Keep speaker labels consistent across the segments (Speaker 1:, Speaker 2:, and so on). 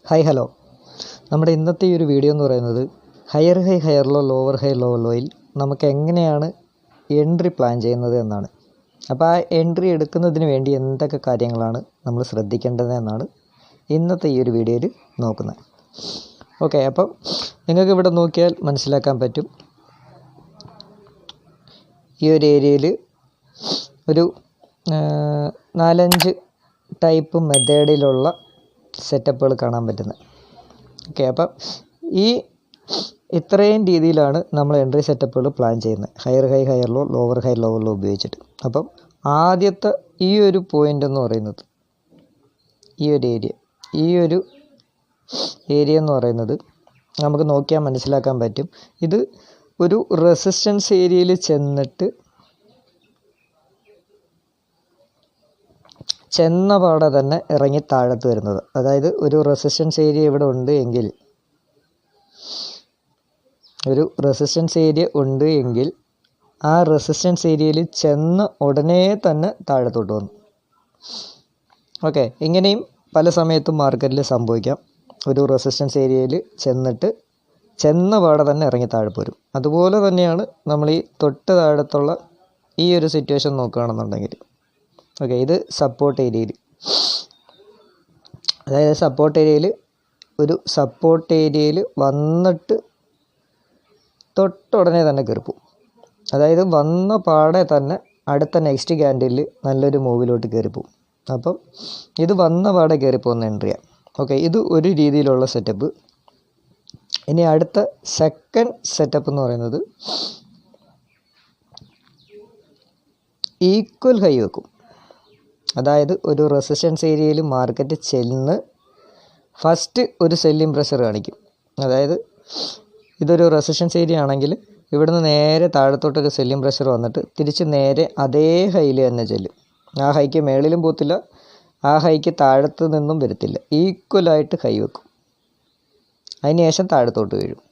Speaker 1: Hi hello. നമ്മുടെ ഇന്നത്തെ ഈ ഒരു വീഡിയോ എന്ന് പറയുന്നത് higher high higher low lower high lower ലോയിൽ നമുക്ക് എങ്ങനെയാണ് എൻട്രി പ്ലാൻ ചെയ്യുന്നത് എന്നാണ്. അപ്പോൾ ആ എൻട്രി എടുക്കുന്നതിന് വേണ്ടി എന്തൊക്കെ കാര്യങ്ങളാണ് നമ്മൾ ശ്രദ്ധിക്കേണ്ടത് എന്നാണ് ഇന്നത്തെ ഈ ഒരു വീഡിയോയിൽ നോക്കുന്നത്. ഓക്കെ, അപ്പം നിങ്ങൾക്ക് ഇവിടെ നോക്കിയാൽ മനസ്സിലാക്കാൻ പറ്റും. ഈ ഒരു ഏരിയയിൽ ഒരു 4-5 ടൈപ്പ് മെത്തേഡിലുള്ള സെറ്റപ്പുകൾ കാണാൻ പറ്റുന്നത്. ഓക്കെ, അപ്പം ഇത്രയും രീതിയിലാണ് നമ്മൾ എൻട്രി സെറ്റപ്പുകൾ പ്ലാൻ ചെയ്യുന്നത്, higher high higher low lower high lower low ഉപയോഗിച്ചിട്ട്. അപ്പം ആദ്യത്തെ ഈ ഒരു പോയിൻ്റ് എന്ന് പറയുന്നത് ഈ ഒരു ഏരിയ എന്ന് പറയുന്നത് നമുക്ക് നോക്കിയാൽ മനസ്സിലാക്കാൻ പറ്റും. ഇത് ഒരു റെസിസ്റ്റൻസ് ഏരിയയിൽ ചെന്ന പാടെ തന്നെ ഇറങ്ങി താഴത്ത് വരുന്നത്. അതായത് ഒരു റെസിസ്റ്റൻസ് ഏരിയ ഇവിടെ ഉണ്ട് എങ്കിൽ ആ റെസിസ്റ്റൻസ് ഏരിയയിൽ ചെന്ന് ഉടനെ തന്നെ താഴത്തോട്ട് വന്നു. ഓക്കെ, ഇങ്ങനെയും പല സമയത്തും മാർക്കറ്റിൽ സംഭവിക്കാം. ഒരു റെസിസ്റ്റൻസ് ഏരിയയിൽ ചെന്ന പാടെ തന്നെ ഇറങ്ങി താഴെ പോരും. അതുപോലെ തന്നെയാണ് നമ്മൾ ഈ തൊട്ട് താഴത്തുള്ള ഈ ഒരു സിറ്റുവേഷൻ നോക്കുകയാണെന്നുണ്ടെങ്കിൽ. ഓക്കെ, ഇത് സപ്പോർട്ട് ഏരിയയിൽ, അതായത് സപ്പോർട്ട് ഏരിയയിൽ വന്നിട്ട് തൊട്ടുടനെ തന്നെ കയറിപ്പോവും. അതായത് വന്ന പാടെ തന്നെ അടുത്ത നെക്സ്റ്റ് ക്യാൻഡിലിൽ നല്ലൊരു മൂവിലോട്ട് കയറിപ്പോവും. അപ്പം ഇത് വന്ന പാടെ കയറിപ്പോകുന്ന എൻട്രിയാണ്. ഓക്കെ, ഇത് ഒരു രീതിയിലുള്ള സെറ്റപ്പ്. ഇനി അടുത്ത സെക്കൻഡ് സെറ്റപ്പ് എന്ന് പറയുന്നത് ഈക്വൽ ഹൈ വെക്കും. അതായത് ഒരു റെസിസ്റ്റൻസ് ഏരിയയിൽ മാർക്കറ്റ് ചെന്ന് ഫസ്റ്റ് ഒരു സെല്ലിംഗ് പ്രഷർ കാണിക്കും. അതായത് ഇതൊരു റെസിസ്റ്റൻസ് ഏരിയ ആണെങ്കിൽ ഇവിടുന്ന് നേരെ താഴത്തോട്ടൊരു സെല്ലിംഗ് പ്രഷർ വന്നിട്ട് തിരിച്ച് നേരെ അതേ ഹൈയിൽ തന്നെ ചെല്ലും. ആ ഹൈക്ക് മേളിലും പോത്തില്ല, ആ ഹൈക്ക് താഴത്ത് നിന്നും വരത്തില്ല. ഈക്വലായിട്ട് ഹൈ വെക്കും, അതിനുശേഷം താഴത്തോട്ട് വീഴും.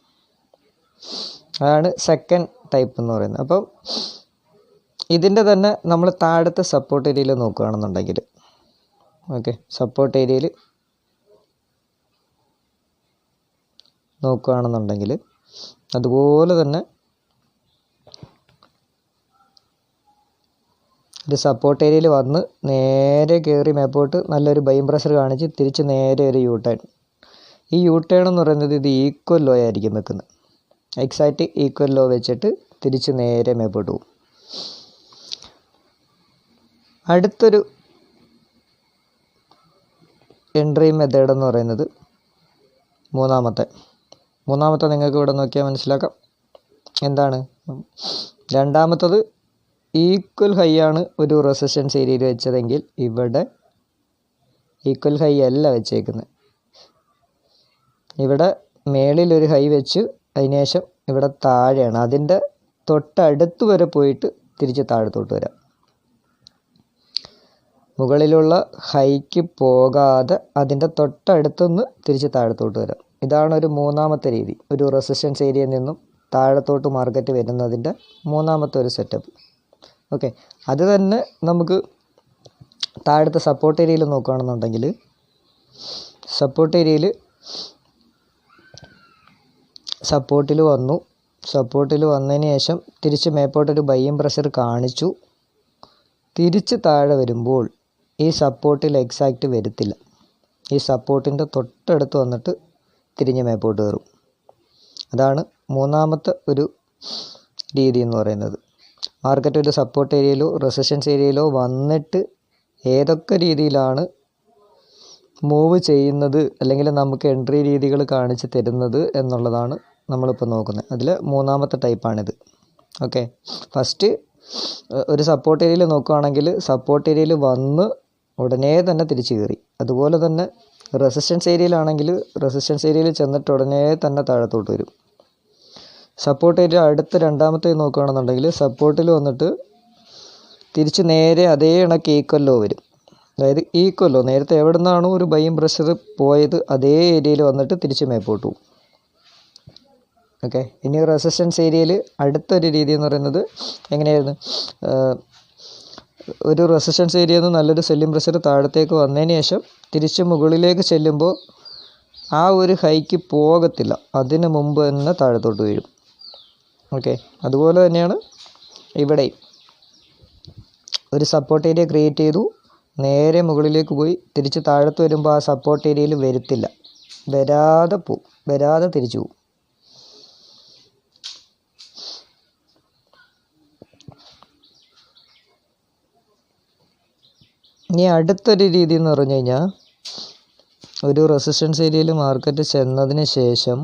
Speaker 1: അതാണ് സെക്കൻഡ് ടൈപ്പ് എന്ന് പറയുന്നത്. അപ്പം ഇതിൻ്റെ തന്നെ നമ്മൾ താഴത്തെ സപ്പോർട്ട് ഏരിയയിൽ നോക്കുകയാണെന്നുണ്ടെങ്കിൽ, ഓക്കെ, സപ്പോർട്ട് ഏരിയയിൽ നോക്കുകയാണെന്നുണ്ടെങ്കിൽ അതുപോലെ തന്നെ ഒരു സപ്പോർട്ട് ഏരിയയിൽ വന്ന് നേരെ കയറി മേപ്പോട്ട് നല്ലൊരു ബൈയിങ് പ്രഷർ കാണിച്ച് തിരിച്ച് നേരെ ഒരു യു-ടേൺ. ഈ യു-ടേൺ എന്ന് പറയുന്നത് ഇത് ഈക്വൽ ലോ ആയിരിക്കും വെക്കുന്നത്. എക്സാക്റ്റ് ഈക്വൽ ലോ വെച്ചിട്ട് തിരിച്ച് നേരെ മേപ്പോട്ട് പോകും. അടുത്തൊരു എൻട്രി മെത്തേഡ് എന്ന് പറയുന്നത് മൂന്നാമത്തെ നിങ്ങൾക്ക് ഇവിടെ നോക്കിയാൽ മനസ്സിലാക്കാം. എന്താണ്? രണ്ടാമത്തത് ഈക്വൽ ഹൈ ആണ് ഒരു റെസിസ്റ്റൻസ് ഏരിയയിൽ വെച്ചതെങ്കിൽ ഇവിടെ ഈക്വൽ ഹൈ അല്ല വെച്ചേക്കുന്നത്. ഇവിടെ മേളിലൊരു ഹൈ വെച്ച് അതിനുശേഷം ഇവിടെ താഴെയാണ്. അതിൻ്റെ തൊട്ടടുത്ത് വരെ പോയിട്ട് തിരിച്ച് താഴത്തോട്ട് വരാം. മുകളിലുള്ള ഹൈക്ക് പോകാതെ അതിൻ്റെ തൊട്ടടുത്തുനിന്ന് തിരിച്ച് താഴത്തോട്ട് വരാം. ഇതാണ് ഒരു മൂന്നാമത്തെ രീതി, ഒരു റെസിസ്റ്റൻസ് ഏരിയയിൽ നിന്നും താഴത്തോട്ട് മാർക്കറ്റ് വരുന്നതിൻ്റെ മൂന്നാമത്തെ ഒരു സെറ്റപ്പ്. ഓക്കെ, അത് തന്നെ നമുക്ക് താഴത്തെ സപ്പോർട്ട് ഏരിയയിൽ നോക്കുകയാണെന്നുണ്ടെങ്കിൽ, സപ്പോർട്ടിൽ വന്നതിന് ശേഷം തിരിച്ച് മേപ്പോട്ടൊരു ബൈയിങ് പ്രഷർ കാണിച്ചു. തിരിച്ച് താഴെ വരുമ്പോൾ ഈ സപ്പോർട്ടിൽ എക്സാക്റ്റ് വരത്തില്ല. ഈ സപ്പോർട്ടിൻ്റെ തൊട്ടടുത്ത് വന്നിട്ട് തിരിഞ്ഞ് മേപ്പോട്ട് കയറും. അതാണ് മൂന്നാമത്തെ ഒരു രീതി എന്ന് പറയുന്നത്. മാർക്കറ്റ് ഒരു സപ്പോർട്ട് ഏരിയയിലോ റെസിസ്റ്റൻസ് ഏരിയയിലോ വന്നിട്ട് ഏതൊക്കെ രീതിയിലാണ് മൂവ് ചെയ്യുന്നത് അല്ലെങ്കിൽ നമുക്ക് എൻട്രി രീതികൾ കാണിച്ച് തരുന്നത് എന്നുള്ളതാണ് നമ്മളിപ്പോൾ നോക്കുന്നത്. അതിൽ മൂന്നാമത്തെ ടൈപ്പാണിത്. ഓക്കെ, ഫസ്റ്റ് ഒരു സപ്പോർട്ട് ഏരിയയിൽ നോക്കുകയാണെങ്കിൽ സപ്പോർട്ട് ഏരിയയിൽ വന്ന് ഉടനെ തന്നെ തിരിച്ച് കയറി. അതുപോലെ തന്നെ റെസിസ്റ്റൻസ് ഏരിയയിലാണെങ്കിൽ റെസിസ്റ്റൻസ് ഏരിയയിൽ ചെന്നിട്ട് ഉടനെ തന്നെ താഴത്തോട്ട് വരും. സപ്പോർട്ട് ഏരിയ അടുത്ത രണ്ടാമത്തെ നോക്കുകയാണെന്നുണ്ടെങ്കിൽ സപ്പോർട്ടിൽ വന്നിട്ട് തിരിച്ച് നേരെ അതേ കണക്ക് ഈക്വൽ ലോ വരും. അതായത് ഈക്വൽ ലോ നേരത്തെ എവിടെ നിന്നാണോ ഒരു ബൈയിങ് പ്രഷർ പോയത് അതേ ഏരിയയിൽ വന്നിട്ട് തിരിച്ച് മേപ്പോട്ട് പോകും. ഓക്കെ, ഇനി റെസിസ്റ്റൻസ് ഏരിയയിൽ അടുത്തൊരു രീതി എന്ന് പറയുന്നത് എങ്ങനെയായിരുന്നു? ഒരു റെസിസ്റ്റൻസ് ഏരിയയിൽ നിന്ന് നല്ലൊരു സെല്ലിംഗ് പ്രഷർ താഴത്തേക്ക് വന്നതിന് ശേഷം തിരിച്ച് മുകളിലേക്ക് ചെല്ലുമ്പോൾ ആ ഒരു ഹൈക്ക് പോകത്തില്ല, അതിന് മുമ്പ് തന്നെ താഴത്തോട്ട് വീഴും. ഓക്കെ, അതുപോലെ തന്നെയാണ് ഇവിടെയും ഒരു സപ്പോർട്ട് ഏരിയ ക്രിയേറ്റ് ചെയ്തു, നേരെ മുകളിലേക്ക് പോയി തിരിച്ച് താഴത്ത് വരുമ്പോൾ ആ സപ്പോർട്ട് ഏരിയയിൽ വരത്തില്ല, വരാതെ തിരിച്ചു പോകും. ഇനി അടുത്തൊരു രീതി എന്ന് പറഞ്ഞു കഴിഞ്ഞാൽ, ഒരു റെസിസ്റ്റൻസ് ഏരിയയിൽ മാർക്കറ്റ് ചെന്നതിന് ശേഷം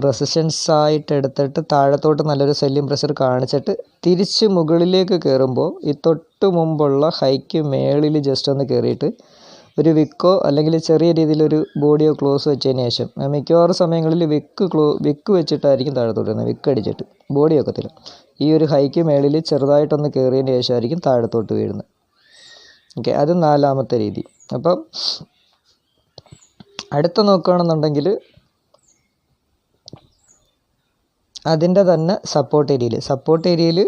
Speaker 1: റെസിസ്റ്റൻസ് ആയിട്ട് എടുത്തിട്ട് താഴത്തോട്ട് നല്ലൊരു സെല്ലിംഗ് പ്രഷർ കാണിച്ചിട്ട് തിരിച്ച് മുകളിലേക്ക് കയറുമ്പോൾ ഈ തൊട്ട് മുമ്പുള്ള ഹൈക്ക് മേളിൽ ജസ്റ്റ് ഒന്ന് കയറിയിട്ട് ഒരു വിക്കോ അല്ലെങ്കിൽ ചെറിയ രീതിയിലൊരു ബോഡിയോ ക്ലോസ് വെച്ചതിന് ശേഷം, മിക്കവാറും സമയങ്ങളിൽ വിക്ക് വെച്ചിട്ടായിരിക്കും താഴത്തോട്ട് വരുന്നത്, വിക്ക് അടിച്ചിട്ട് ബോഡി വെക്കത്തില്ല. ഈ ഒരു ഹൈക്ക് മേളിൽ ചെറുതായിട്ടൊന്ന് കയറിയതിന് ശേഷമായിരിക്കും താഴത്തോട്ട് വീഴുന്നത്. ഓക്കെ, അത് 4ാമത്തെ രീതി. അപ്പം അടുത്ത നോക്കുകയാണെന്നുണ്ടെങ്കിൽ അതിൻ്റെ തന്നെ സപ്പോർട്ട് ഏരിയയിൽ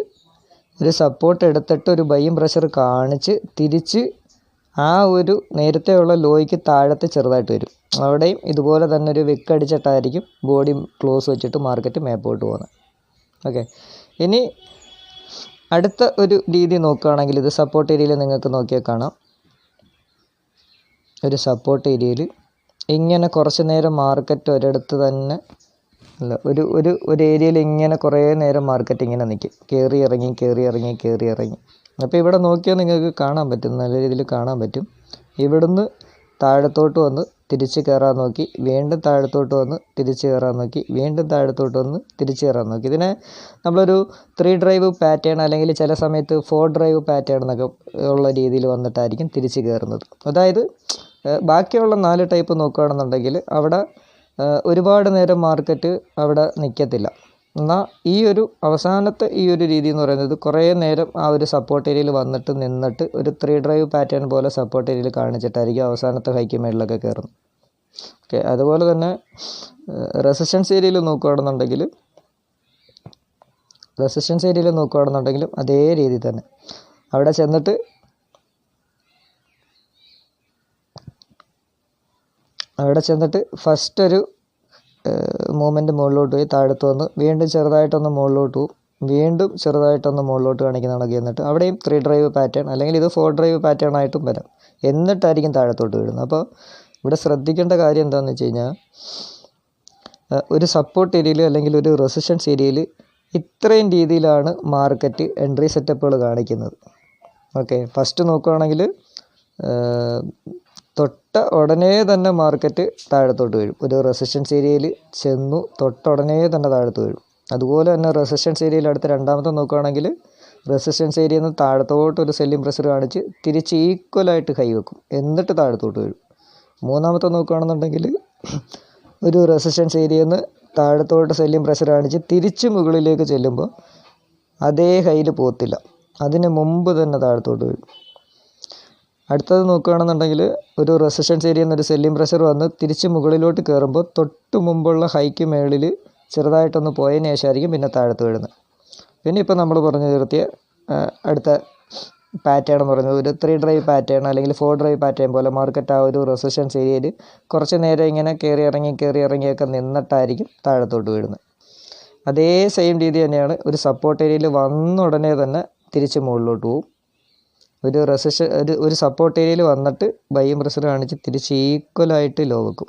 Speaker 1: ഒരു സപ്പോർട്ട് എടുത്തിട്ട് ഒരു ബൈയിങ് പ്രഷർ കാണിച്ച് തിരിച്ച് ആ ഒരു നേരത്തെ ഉള്ള ലോയ്ക്ക് താഴത്ത് ചെറുതായിട്ട് വരും. അവിടെയും ഇതുപോലെ തന്നെ ഒരു വിക്ക് അടിച്ചിട്ടായിരിക്കും ബോഡി ക്ലോസ് വെച്ചിട്ട് മാർക്കറ്റ് മേപ്പോട്ട് പോകുന്നത്. ഓക്കെ, ഇനി അടുത്ത ഒരു രീതി നോക്കുകയാണെങ്കിൽ, ഇത് സപ്പോർട്ട് ഏരിയയിൽ നിങ്ങൾക്ക് നോക്കിയാൽ കാണാം, ഒരു സപ്പോർട്ട് ഏരിയയിൽ ഇങ്ങനെ കുറച്ച് നേരം മാർക്കറ്റ് ഒരിടത്ത് തന്നെ അല്ല, ഒരു ഏരിയയിൽ ഇങ്ങനെ കുറേ നേരം മാർക്കറ്റ് ഇങ്ങനെ നിൽക്കും, കയറി ഇറങ്ങി. അപ്പോൾ ഇവിടെ നോക്കിയാൽ നിങ്ങൾക്ക് കാണാൻ പറ്റും, നല്ല രീതിയിൽ കാണാൻ പറ്റും. ഇവിടുന്ന് താഴത്തോട്ട് വന്ന് തിരിച്ച് കയറാൻ നോക്കി, വീണ്ടും താഴത്തോട്ട് വന്ന് തിരിച്ച് കയറാൻ നോക്കി, വീണ്ടും താഴത്തോട്ട് വന്ന് തിരിച്ച് കയറാൻ നോക്കി. ഇതിനെ നമ്മളൊരു 3 ഡ്രൈവ് പാറ്റേൺ അല്ലെങ്കിൽ ചില സമയത്ത് 4 ഡ്രൈവ് പാറ്റേൺ എന്നൊക്കെ ഉള്ള രീതിയിൽ വന്നിട്ടായിരിക്കും തിരിച്ച് കയറുന്നത്. അതായത് ബാക്കിയുള്ള 4 ടൈപ്പ് നോക്കുകയാണെന്നുണ്ടെങ്കിൽ അവിടെ ഒരുപാട് നേരം മാർക്കറ്റ് അവിടെ നിൽക്കത്തില്ല. എന്നാൽ ഈ ഒരു അവസാനത്തെ ഈ ഒരു രീതി എന്ന് പറയുന്നത് കുറേ നേരം ആ ഒരു സപ്പോർട്ട് ഏരിയയിൽ നിന്നിട്ട് ഒരു 3 ഡ്രൈവ് പാറ്റേൺ പോലെ സപ്പോർട്ട് ഏരിയയിൽ കാണിച്ചിട്ടായിരിക്കും അവസാനത്തെ ഹൈക്ക് മേളിലൊക്കെ കയറുന്നത്. ഓക്കെ, അതുപോലെ തന്നെ റെസിസ്റ്റൻസ് ഏരിയയിൽ നോക്കുകയാണെന്നുണ്ടെങ്കിലും അതേ രീതി തന്നെ അവിടെ ചെന്നിട്ട് ഫസ്റ്റ് ഒരു മൂവ്മെൻറ്റ് മുകളിലോട്ട് പോയി താഴത്ത് വന്ന് വീണ്ടും ചെറുതായിട്ടൊന്ന് മുകളിലോട്ട് പോകും, വീണ്ടും ചെറുതായിട്ടൊന്ന് മുകളിലോട്ട് കാണിക്കുന്നതാണ്. എന്നിട്ട് അവിടെയും 3 ഡ്രൈവ് പാറ്റേൺ അല്ലെങ്കിൽ ഇത് 4 ഡ്രൈവ് പാറ്റേൺ ആയിട്ടും വരാം, എന്നിട്ടായിരിക്കും താഴത്തോട്ട് വീഴുന്നത്. അപ്പോൾ ഇവിടെ ശ്രദ്ധിക്കേണ്ട കാര്യം എന്താണെന്ന് വെച്ച് കഴിഞ്ഞാൽ, ഒരു സപ്പോർട്ട് ഏരിയയിൽ അല്ലെങ്കിൽ ഒരു റെസിസ്റ്റൻസ് ഏരിയയിൽ ഇത്രയും രീതിയിലാണ് മാർക്കറ്റ് എൻട്രി സെറ്റപ്പുകൾ കാണിക്കുന്നത്. ഓക്കെ, ഫസ്റ്റ് നോക്കുകയാണെങ്കിൽ തൊട്ട ഉടനെ തന്നെ മാർക്കറ്റ് താഴത്തോട്ട് വീഴും. ഒരു റെസിസ്റ്റൻസ് ഏരിയയിൽ ചെന്നു തൊട്ട ഉടനെ തന്നെ താഴത്ത് വീഴും. അതുപോലെ തന്നെ റെസിസ്റ്റൻസ് ഏരിയയിൽ അടുത്ത് 2ാമത്തെ നോക്കുകയാണെങ്കിൽ റെസിസ്റ്റൻസ് ഏരിയയിൽ നിന്ന് താഴത്തോട്ട് ഒരു സെല്ലിംഗ് പ്രഷർ കാണിച്ച് തിരിച്ച് ഈക്വലായിട്ട് ഹൈ വെക്കും, എന്നിട്ട് താഴത്തോട്ട് വീഴും. 3ാമത്തെ നോക്കുകയാണെന്നുണ്ടെങ്കിൽ ഒരു റെസിസ്റ്റൻസ് ഏരിയയിൽ നിന്ന് താഴത്തോട്ട് സെല്ലിംഗ് പ്രഷർ കാണിച്ച് തിരിച്ച് മുകളിലേക്ക് ചെല്ലുമ്പോൾ അതേ ഹൈയിൽ പോകത്തില്ല, അതിന് മുമ്പ് തന്നെ താഴത്തോട്ട് വീഴും. അടുത്തത് നോക്കുകയാണെന്നുണ്ടെങ്കിൽ ഒരു റെസിസ്റ്റൻസ് ഏരിയയിൽ നിന്ന് ഒരു സെല്ലിംഗ് പ്രഷർ വന്ന് തിരിച്ച് മുകളിലോട്ട് കയറുമ്പോൾ തൊട്ട് മുമ്പുള്ള ഹൈക്ക് മേളിൽ ചെറുതായിട്ടൊന്ന് പോയതിന് ശേഷമായിരിക്കും പിന്നെ താഴത്ത് വീഴുന്നത്. പിന്നെ ഇപ്പോൾ നമ്മൾ പറഞ്ഞു നിർത്തിയ അടുത്ത പാറ്റേൺ എന്ന് പറയുന്നത് ഒരു 3 ഡ്രൈവ് പാറ്റേൺ അല്ലെങ്കിൽ 4 ഡ്രൈവ് പാറ്റേൺ പോലെ മാർക്കറ്റ് ആ ഒരു റെസിസ്റ്റൻസ് ഏരിയയിൽ കുറച്ച് നേരം ഇങ്ങനെ കയറി ഇറങ്ങിയൊക്കെ നിന്നിട്ടായിരിക്കും താഴത്തോട്ട് വീഴുന്നത്. അതേ സെയിം രീതി തന്നെയാണ് ഒരു സപ്പോർട്ട് ഏരിയയിൽ വന്ന ഉടനെ തന്നെ തിരിച്ച് മുകളിലോട്ട് പോകും. ഒരു സപ്പോർട്ട് ഏരിയയിൽ വന്നിട്ട് ബൈയിങ് പ്രഷർ കാണിച്ച് തിരിച്ച് ഈക്വലായിട്ട് ലോ വെക്കും.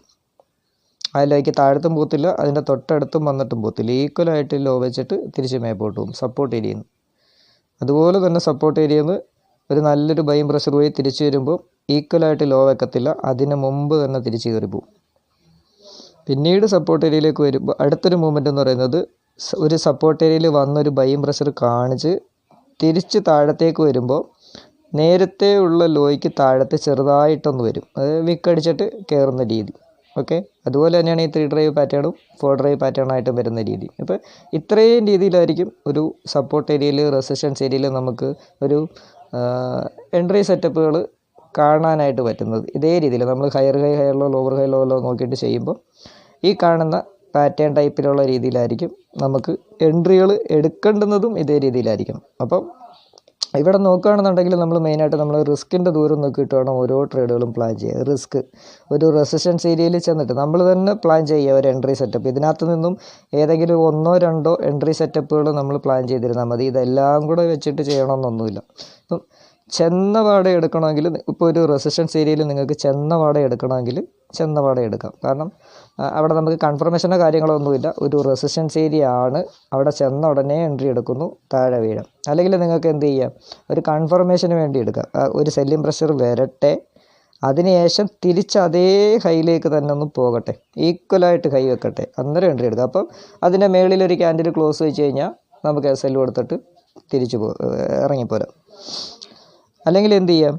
Speaker 1: ആ ലോയ്ക്ക് താഴത്തും പോകത്തില്ല, അതിൻ്റെ തൊട്ടടുത്തും വന്നിട്ടും പോകത്തില്ല, ഈക്വലായിട്ട് ലോ വെച്ചിട്ട് തിരിച്ച് മേപ്പോട്ട് പോകും സപ്പോർട്ട് ഏരിയയിൽ നിന്ന്. അതുപോലെ തന്നെ സപ്പോർട്ട് ഏരിയയിൽ നിന്ന് ഒരു നല്ലൊരു ബൈയിങ് പ്രഷർ പോയി തിരിച്ച് വരുമ്പോൾ ഈക്വലായിട്ട് ലോ വെക്കത്തില്ല, അതിന് മുമ്പ് തന്നെ തിരിച്ച് കയറി പോകും. പിന്നീട് സപ്പോർട്ട് ഏരിയയിലേക്ക് വരുമ്പോൾ അടുത്തൊരു മൂവ്മെൻറ്റ് എന്ന് പറയുന്നത് ഒരു സപ്പോർട്ട് ഏരിയയിൽ വന്നൊരു ബൈയിങ് പ്രഷർ കാണിച്ച് തിരിച്ച് താഴത്തേക്ക് വരുമ്പോൾ നേരത്തെ ഉള്ള ലോയ്ക്ക് താഴത്തെ ചെറുതായിട്ടൊന്ന് വരും, അത് വിക്കടിച്ചിട്ട് കയറുന്ന രീതി. ഓക്കെ, അതുപോലെ തന്നെയാണ് ഈ 3 ഡ്രൈവ് പാറ്റേണും 4 ഡ്രൈവ് പാറ്റേണായിട്ടും വരുന്ന രീതി. അപ്പോൾ ഇത്രയും രീതിയിലായിരിക്കും ഒരു സപ്പോർട്ട് ഏരിയയിൽ റെസിസ്റ്റൻസ് ഏരിയയിൽ നമുക്ക് ഒരു എൻട്രി സെറ്റപ്പുകൾ കാണാനായിട്ട് പറ്റുന്നത്. ഇതേ രീതിയിൽ നമ്മൾ ഹയർ ലോ ലോവർ ലോ നോക്കിയിട്ട് ചെയ്യുമ്പോൾ ഈ കാണുന്ന പാറ്റേൺ ടൈപ്പിലുള്ള രീതിയിലായിരിക്കും നമുക്ക് എൻട്രികൾ എടുക്കേണ്ടുന്നതും ഇതേ രീതിയിലായിരിക്കണം. അപ്പം ഇവിടെ നോക്കുകയാണെന്നുണ്ടെങ്കിൽ നമ്മൾ മെയിനായിട്ട് നമ്മൾ റിസ്കിൻ്റെ ദൂരം നോക്കിയിട്ട് വേണം ഓരോ ട്രേഡുകളും പ്ലാൻ ചെയ്യുക. റിസ്ക് ഒരു റെസിസ്റ്റൻസ് ഏരിയയിൽ ചെന്നിട്ട് നമ്മൾ തന്നെ പ്ലാൻ ചെയ്യുക ഒരു എൻട്രി സെറ്റപ്പ്. ഇതിനകത്ത് നിന്നും ഏതെങ്കിലും 1-2 എൻട്രി സെറ്റപ്പുകൾ നമ്മൾ പ്ലാൻ ചെയ്തിരുന്നാൽ മതി. ഇതെല്ലാം കൂടെ വെച്ചിട്ട് ചെയ്യണമെന്നൊന്നുമില്ല. ഇപ്പം ചെന്ന പാടെ എടുക്കണമെങ്കിൽ ഇപ്പോൾ ഒരു റെസിസ്റ്റൻസ് ഏരിയയിൽ നിങ്ങൾക്ക് ചെന്ന പാടെ എടുക്കണമെങ്കിൽ ചെന്ന പാടെ എടുക്കാം. കാരണം അവിടെ നമുക്ക് കൺഫർമേഷനോ കാര്യങ്ങളോ ഒന്നുമില്ല. ഒരു റെസിസ്റ്റൻസ് ഏരിയ ആണ്, അവിടെ ചെന്ന ഉടനെ എൻട്രി എടുക്കുന്നു, താഴെ വീഴാം. അല്ലെങ്കിൽ നിങ്ങൾക്ക് എന്ത് ചെയ്യാം, ഒരു കൺഫർമേഷന് വേണ്ടി എടുക്കാം. ഒരു സെല്ലിംഗ് പ്രഷർ വരട്ടെ, അതിനുശേഷം തിരിച്ച് അതേ ഹൈയിലേക്ക് തന്നെ ഒന്ന് പോകട്ടെ, ഈക്വലായിട്ട് ഹൈ വെക്കട്ടെ, അന്നേരം എൻട്രി എടുക്കാം. അപ്പം അതിൻ്റെ മേളിലൊരു ക്യാൻഡിൽ ക്ലോസ് വെച്ച് കഴിഞ്ഞാൽ നമുക്ക് സെല്ല് കൊടുത്തിട്ട് തിരിച്ച് ഇറങ്ങിപ്പോരാം. അല്ലെങ്കിൽ എന്ത് ചെയ്യാം,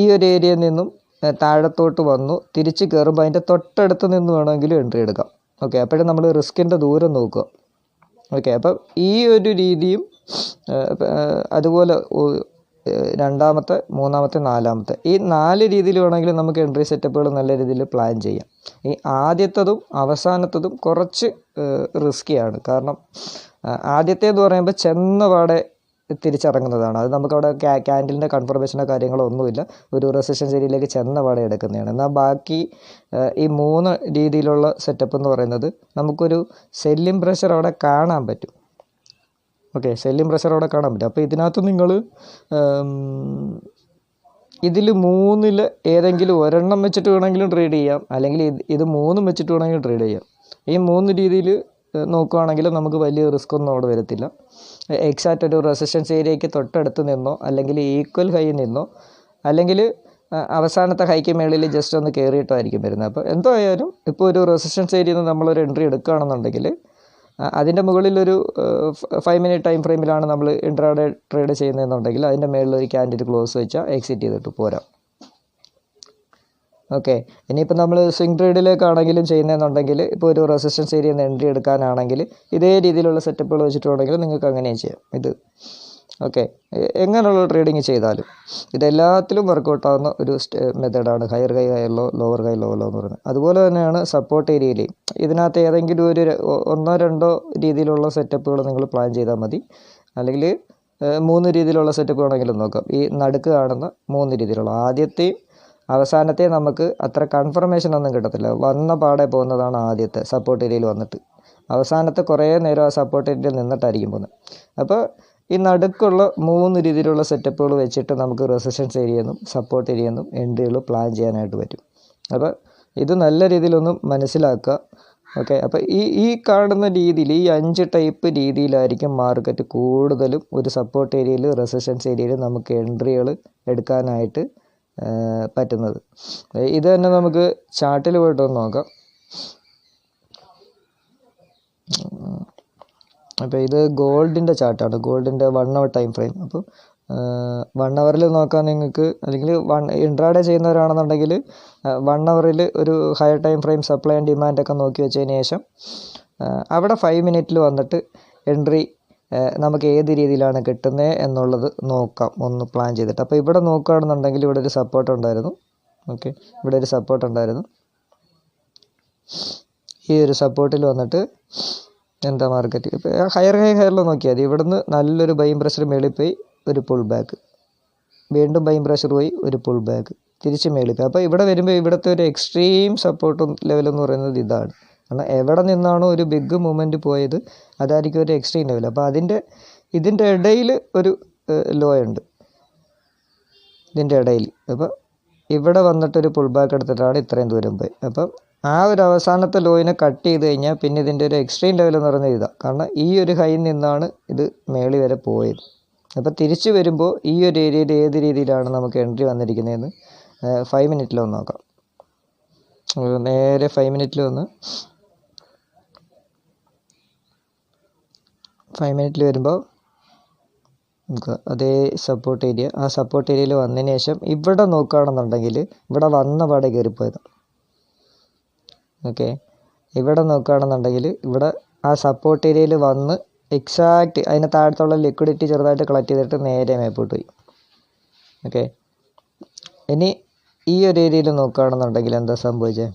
Speaker 1: ഈ ഒരു ഏരിയയിൽ നിന്നും താഴത്തോട്ട് വന്നു തിരിച്ച് കയറുമ്പോൾ അതിൻ്റെ തൊട്ടടുത്ത് നിന്ന് വേണമെങ്കിലും എൻട്രി എടുക്കാം. ഓക്കെ, അപ്പോഴും നമ്മൾ റിസ്കിൻ്റെ ദൂരം നോക്കുക. ഓക്കെ, അപ്പം ഈ ഒരു രീതിയും അതുപോലെ രണ്ടാമത്തെ, മൂന്നാമത്തെ, നാലാമത്തെ, ഈ 4 രീതിയിൽ വേണമെങ്കിലും നമുക്ക് എൻട്രി സെറ്റപ്പുകൾ നല്ല രീതിയിൽ പ്ലാൻ ചെയ്യാം. ഈ ആദ്യത്തതും അവസാനത്തതും കുറച്ച് റിസ്ക്കിയാണ്. കാരണം ആദ്യത്തേന്ന് പറയുമ്പോൾ ചെന്ന പാടെ തിരിച്ചിറങ്ങുന്നതാണ്. അത് നമുക്കവിടെ ക്യാൻഡിലിൻ്റെ കൺഫർമേഷനോ കാര്യങ്ങളോ ഒന്നുമില്ല, ഒരു റെസിസ്റ്റൻസ് ഏരിയയിലേക്ക് ചെന്ന പാടെ എടുക്കുന്നതാണ്. എന്നാൽ ബാക്കി ഈ 3 രീതിയിലുള്ള സെറ്റപ്പ് എന്ന് പറയുന്നത് നമുക്കൊരു സെല്ലിംഗ് പ്രഷർ അവിടെ കാണാൻ പറ്റും. ഓക്കെ, സെല്ലിംഗ് പ്രഷർ അവിടെ കാണാൻ പറ്റും. അപ്പോൾ ഇതിനകത്ത് നിങ്ങൾ ഇതിൽ 3-ൽ ഏതെങ്കിലും ഒരെണ്ണം വെച്ചിട്ട് വേണമെങ്കിലും ട്രേഡ് ചെയ്യാം, അല്ലെങ്കിൽ ഇത് 3 വെച്ചിട്ട് വേണമെങ്കിലും ട്രേഡ് ചെയ്യാം. ഈ 3 രീതിയിൽ നോക്കുകയാണെങ്കിൽ നമുക്ക് വലിയ റിസ്ക് ഒന്നും അവിടെ വരത്തില്ല. എക്സാക്റ്റ് ഒരു റെസിസ്റ്റൻസ് ഏരിയയ്ക്ക് തൊട്ടടുത്ത് നിന്നോ, അല്ലെങ്കിൽ ഈക്വൽ ഹൈ നിന്നോ, അല്ലെങ്കിൽ അവസാനത്തെ ഹൈക്ക് മേളിൽ ജസ്റ്റ് ഒന്ന് കയറിയിട്ടോ ആയിരിക്കും വരുന്നത്. അപ്പോൾ എന്തായാലും ഇപ്പോൾ ഒരു റെസിസ്റ്റൻസ് ഏരിയയിൽ നിന്ന് നമ്മളൊരു എൻട്രി എടുക്കുകയാണെന്നുണ്ടെങ്കിൽ അതിൻ്റെ മുകളിലൊരു 5 മിനിറ്റ് ടൈം ഫ്രെയിമിലാണ് നമ്മൾ ഇൻട്രാഡേ ട്രേഡ് ചെയ്യുന്നതെന്നുണ്ടെങ്കിൽ അതിൻ്റെ മേളിലൊരു ക്യാൻഡിൽ ക്ലോസ് വെച്ചാൽ എക്സിറ്റ് ചെയ്തിട്ട് പോരാം. ഓക്കെ, ഇനിയിപ്പോൾ നമ്മൾ സ്വിംഗ് ട്രേഡിലേക്കാണെങ്കിലും ചെയ്യുന്നതെന്നുണ്ടെങ്കിൽ ഇപ്പോൾ ഒരു റെസിസ്റ്റൻസ് ഏരിയയിൽ നിന്ന് എൻട്രി എടുക്കാനാണെങ്കിൽ ഇതേ രീതിയിലുള്ള സെറ്റപ്പുകൾ വെച്ചിട്ടുണ്ടെങ്കിൽ നിങ്ങൾക്ക് അങ്ങനെയും ചെയ്യാം. ഇത് ഓക്കെ, എങ്ങനെയുള്ള ട്രേഡിങ് ചെയ്താലും ഇതെല്ലാത്തിലും വർക്കൗട്ട് ആകുന്ന ഒരു മെത്തേഡാണ് higher high higher low, lower high lower low എന്ന് പറയുന്നത്. അതുപോലെ തന്നെയാണ് സപ്പോർട്ട് ഏരിയയിലെയും. ഇതിനകത്ത് ഏതെങ്കിലും ഒരു 1-2 രീതിയിലുള്ള സെറ്റപ്പുകൾ നിങ്ങൾ പ്ലാൻ ചെയ്താൽ മതി. അല്ലെങ്കിൽ 3 രീതിയിലുള്ള സെറ്റപ്പ് വേണമെങ്കിലും നോക്കാം. ഈ നടുക്ക് കാണുന്ന 3 രീതിയിലുള്ള ആദ്യത്തെയും അവസാനത്തെ നമുക്ക് അത്ര കൺഫർമേഷൻ ഒന്നും കിട്ടത്തില്ല. വന്ന പാടെ പോകുന്നതാണ് ആദ്യത്തെ സപ്പോർട്ട് ഏരിയയിൽ വന്നിട്ട്. അവസാനത്തെ കുറേ നേരം ആ സപ്പോർട്ട് ഏരിയയിൽ നിന്നിട്ടായിരിക്കും പോകുന്നത്. അപ്പോൾ ഈ നടുക്കുള്ള 3 രീതിയിലുള്ള സെറ്റപ്പുകൾ വെച്ചിട്ട് നമുക്ക് റെസിസ്റ്റൻസ് ഏരിയയെന്നും സപ്പോർട്ട് ഏരിയയെന്നും എൻട്രികൾ പ്ലാൻ ചെയ്യാനായിട്ട് പറ്റും. അപ്പോൾ ഇത് നല്ല രീതിയിലൊന്ന് മനസ്സിലാക്കുക. ഓക്കെ, അപ്പോൾ ഈ കാണുന്ന രീതിയിൽ ഈ 5 ടൈപ്പ് രീതിയിലായിരിക്കും മാർക്കറ്റ് കൂടുതലും ഒരു സപ്പോർട്ട് ഏരിയയിൽ, റെസിസ്റ്റൻസ് ഏരിയയിൽ നമുക്ക് എൻട്രികൾ എടുക്കാനായിട്ട് പറ്റുന്നത്. ഇത് തന്നെ നമുക്ക് ചാർട്ടിൽ പോയിട്ടൊന്ന് നോക്കാം. അപ്പോൾ ഇത് ഗോൾഡിൻ്റെ ചാർട്ടാണ്, ഗോൾഡിൻ്റെ 1 hour ടൈം ഫ്രെയിം. അപ്പോൾ 1 hourൽ നോക്കാൻ നിങ്ങൾക്ക്, അല്ലെങ്കിൽ ഇൻട്രാഡേ ചെയ്യുന്നവരാണെന്നുണ്ടെങ്കിൽ 1 hourൽ ഒരു higher time frame supply and ഡിമാൻഡൊക്കെ നോക്കി വെച്ചതിന് ശേഷം അവിടെ 5 മിനിറ്റിൽ വന്നിട്ട് എൻട്രി നമുക്ക് ഏത് രീതിയിലാണ് കിട്ടുന്നത് എന്നുള്ളത് നോക്കാം, ഒന്ന് പ്ലാൻ ചെയ്തിട്ട്. അപ്പോൾ ഇവിടെ നോക്കുകയാണെന്നുണ്ടെങ്കിൽ ഇവിടെ ഒരു സപ്പോർട്ട് ഉണ്ടായിരുന്നു. ഓക്കെ, ഇവിടെ ഒരു സപ്പോർട്ട് ഉണ്ടായിരുന്നു. ഈ ഒരു സപ്പോർട്ടിൽ വന്നിട്ട് എന്താ മാർക്കറ്റ് ഇപ്പോൾ ഹയർ ഹൈ ഹയറിൽ നോക്കിയാൽ മതി. ഇവിടുന്ന് നല്ലൊരു ബൈയിങ് പ്രഷർ മേളിൽ പോയി ഒരു പുൾ ബാക്ക്, വീണ്ടും ബൈയിങ് പ്രഷർ പോയി ഒരു പുൾ ബാക്ക്, തിരിച്ച് മേളിൽ പോയി. അപ്പോൾ ഇവിടെ വരുമ്പോൾ ഇവിടുത്തെ ഒരു എക്സ്ട്രീം സപ്പോർട്ട് ലെവലെന്ന് പറയുന്നത് ഇതാണ്. കാരണം എവിടെ നിന്നാണോ ഒരു ബിഗ് മൂവ്മെൻറ്റ് പോയത് അതായിരിക്കും ഒരു എക്സ്ട്രീം ലെവൽ. അപ്പോൾ ഇതിൻ്റെ ഇടയിൽ ഒരു ലോ ഉണ്ട്, ഇതിൻ്റെ ഇടയിൽ. അപ്പോൾ ഇവിടെ വന്നിട്ടൊരു പുൾ ബാക്ക് എടുത്തിട്ടാണ് ഇത്രയും ദൂരം പോയി. അപ്പം ആ ഒരു അവസാനത്തെ ലോയിനെ കട്ട് ചെയ്ത് കഴിഞ്ഞാൽ പിന്നെ ഇതിൻ്റെ ഒരു എക്സ്ട്രീം ലെവൽ എന്ന് പറയുന്നത് ഇതാണ്. കാരണം ഈ ഒരു ഹൈയിൽ നിന്നാണ് ഇത് മേളി വരെ പോയത്. അപ്പോൾ തിരിച്ച് വരുമ്പോൾ ഈ ഒരു ഏരിയയിൽ ഏത് രീതിയിലാണ് നമുക്ക് എൻട്രി വന്നിരിക്കുന്നതെന്ന് 5 മിനിറ്റിൽ ഒന്ന് നോക്കാം. നേരെ 5 മിനിറ്റിൽ വന്ന് 5 മിനിറ്റിൽ വരുമ്പോൾ നമുക്ക് അതേ സപ്പോർട്ട് ഏരിയ, ആ സപ്പോർട്ട് ഏരിയയിൽ വന്നതിന് ശേഷം ഇവിടെ നോക്കുകയാണെന്നുണ്ടെങ്കിൽ ഇവിടെ വന്ന പാടെ കയറിപ്പോയത്. ഓക്കെ, ഇവിടെ നോക്കുകയാണെന്നുണ്ടെങ്കിൽ ഇവിടെ ആ സപ്പോർട്ട് ഏരിയയിൽ വന്ന് എക്സാക്റ്റ് അതിന് താഴത്തുള്ള ലിക്വിഡിറ്റി ചെറുതായിട്ട് കളക്ട് ചെയ്തിട്ട് നേരെ മേപ്പോട്ട് പോയി. ഓക്കെ, ഇനി ഈ ഒരു ഏരിയയിൽ നോക്കുകയാണെന്നുണ്ടെങ്കിൽ എന്താ സംഭവിച്ചത്,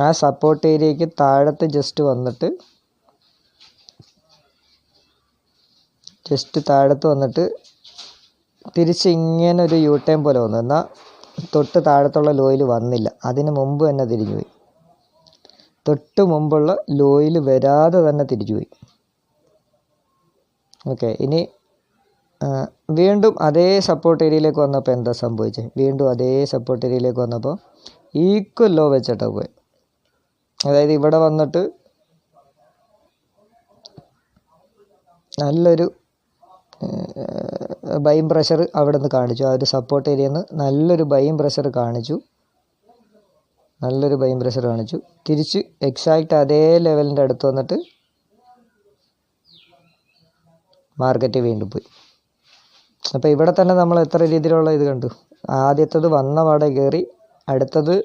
Speaker 1: ആ സപ്പോർട്ട് ഏരിയയ്ക്ക് താഴത്ത് ജസ്റ്റ് വന്നിട്ട് താഴത്ത് വന്നിട്ട് തിരിച്ച് ഇങ്ങനെ ഒരു യു ടേൺ പോലെ വന്നു. എന്നാൽ തൊട്ട് താഴത്തുള്ള ലോയിൽ വന്നില്ല, അതിന് മുമ്പ് തന്നെ തിരിഞ്ഞു പോയി. തൊട്ട് മുമ്പുള്ള ലോയിൽ വരാതെ തന്നെ തിരിച്ചു പോയി. ഓക്കെ, ഇനി വീണ്ടും അതേ സപ്പോർട്ട് ഏരിയയിലേക്ക് വന്നപ്പോൾ എന്താ സംഭവിച്ചത്? വീണ്ടും അതേ സപ്പോർട്ട് ഏരിയയിലേക്ക് വന്നപ്പോൾ ഈക്വൽ ലോ വെച്ചിട്ടാണ് പോയി. അതായത് ഇവിടെ വന്നിട്ട് നല്ലൊരു ബൈയിങ് പ്രഷർ അവിടെ നിന്ന് കാണിച്ചു. ആ ഒരു സപ്പോർട്ട് ഏരിയയിൽ നിന്ന് നല്ലൊരു ബൈയിങ് പ്രഷർ കാണിച്ചു. തിരിച്ച് എക്സാക്റ്റ് അതേ ലെവലിൻ്റെ അടുത്ത് വന്നിട്ട് മാർക്കറ്റ് വീണ്ടും പോയി. അപ്പോൾ ഇവിടെ തന്നെ നമ്മൾ എത്ര രീതിയിലുള്ള ഇത് കണ്ടു. ആദ്യത്തത് വന്ന പാടെ കയറി, അടുത്തത്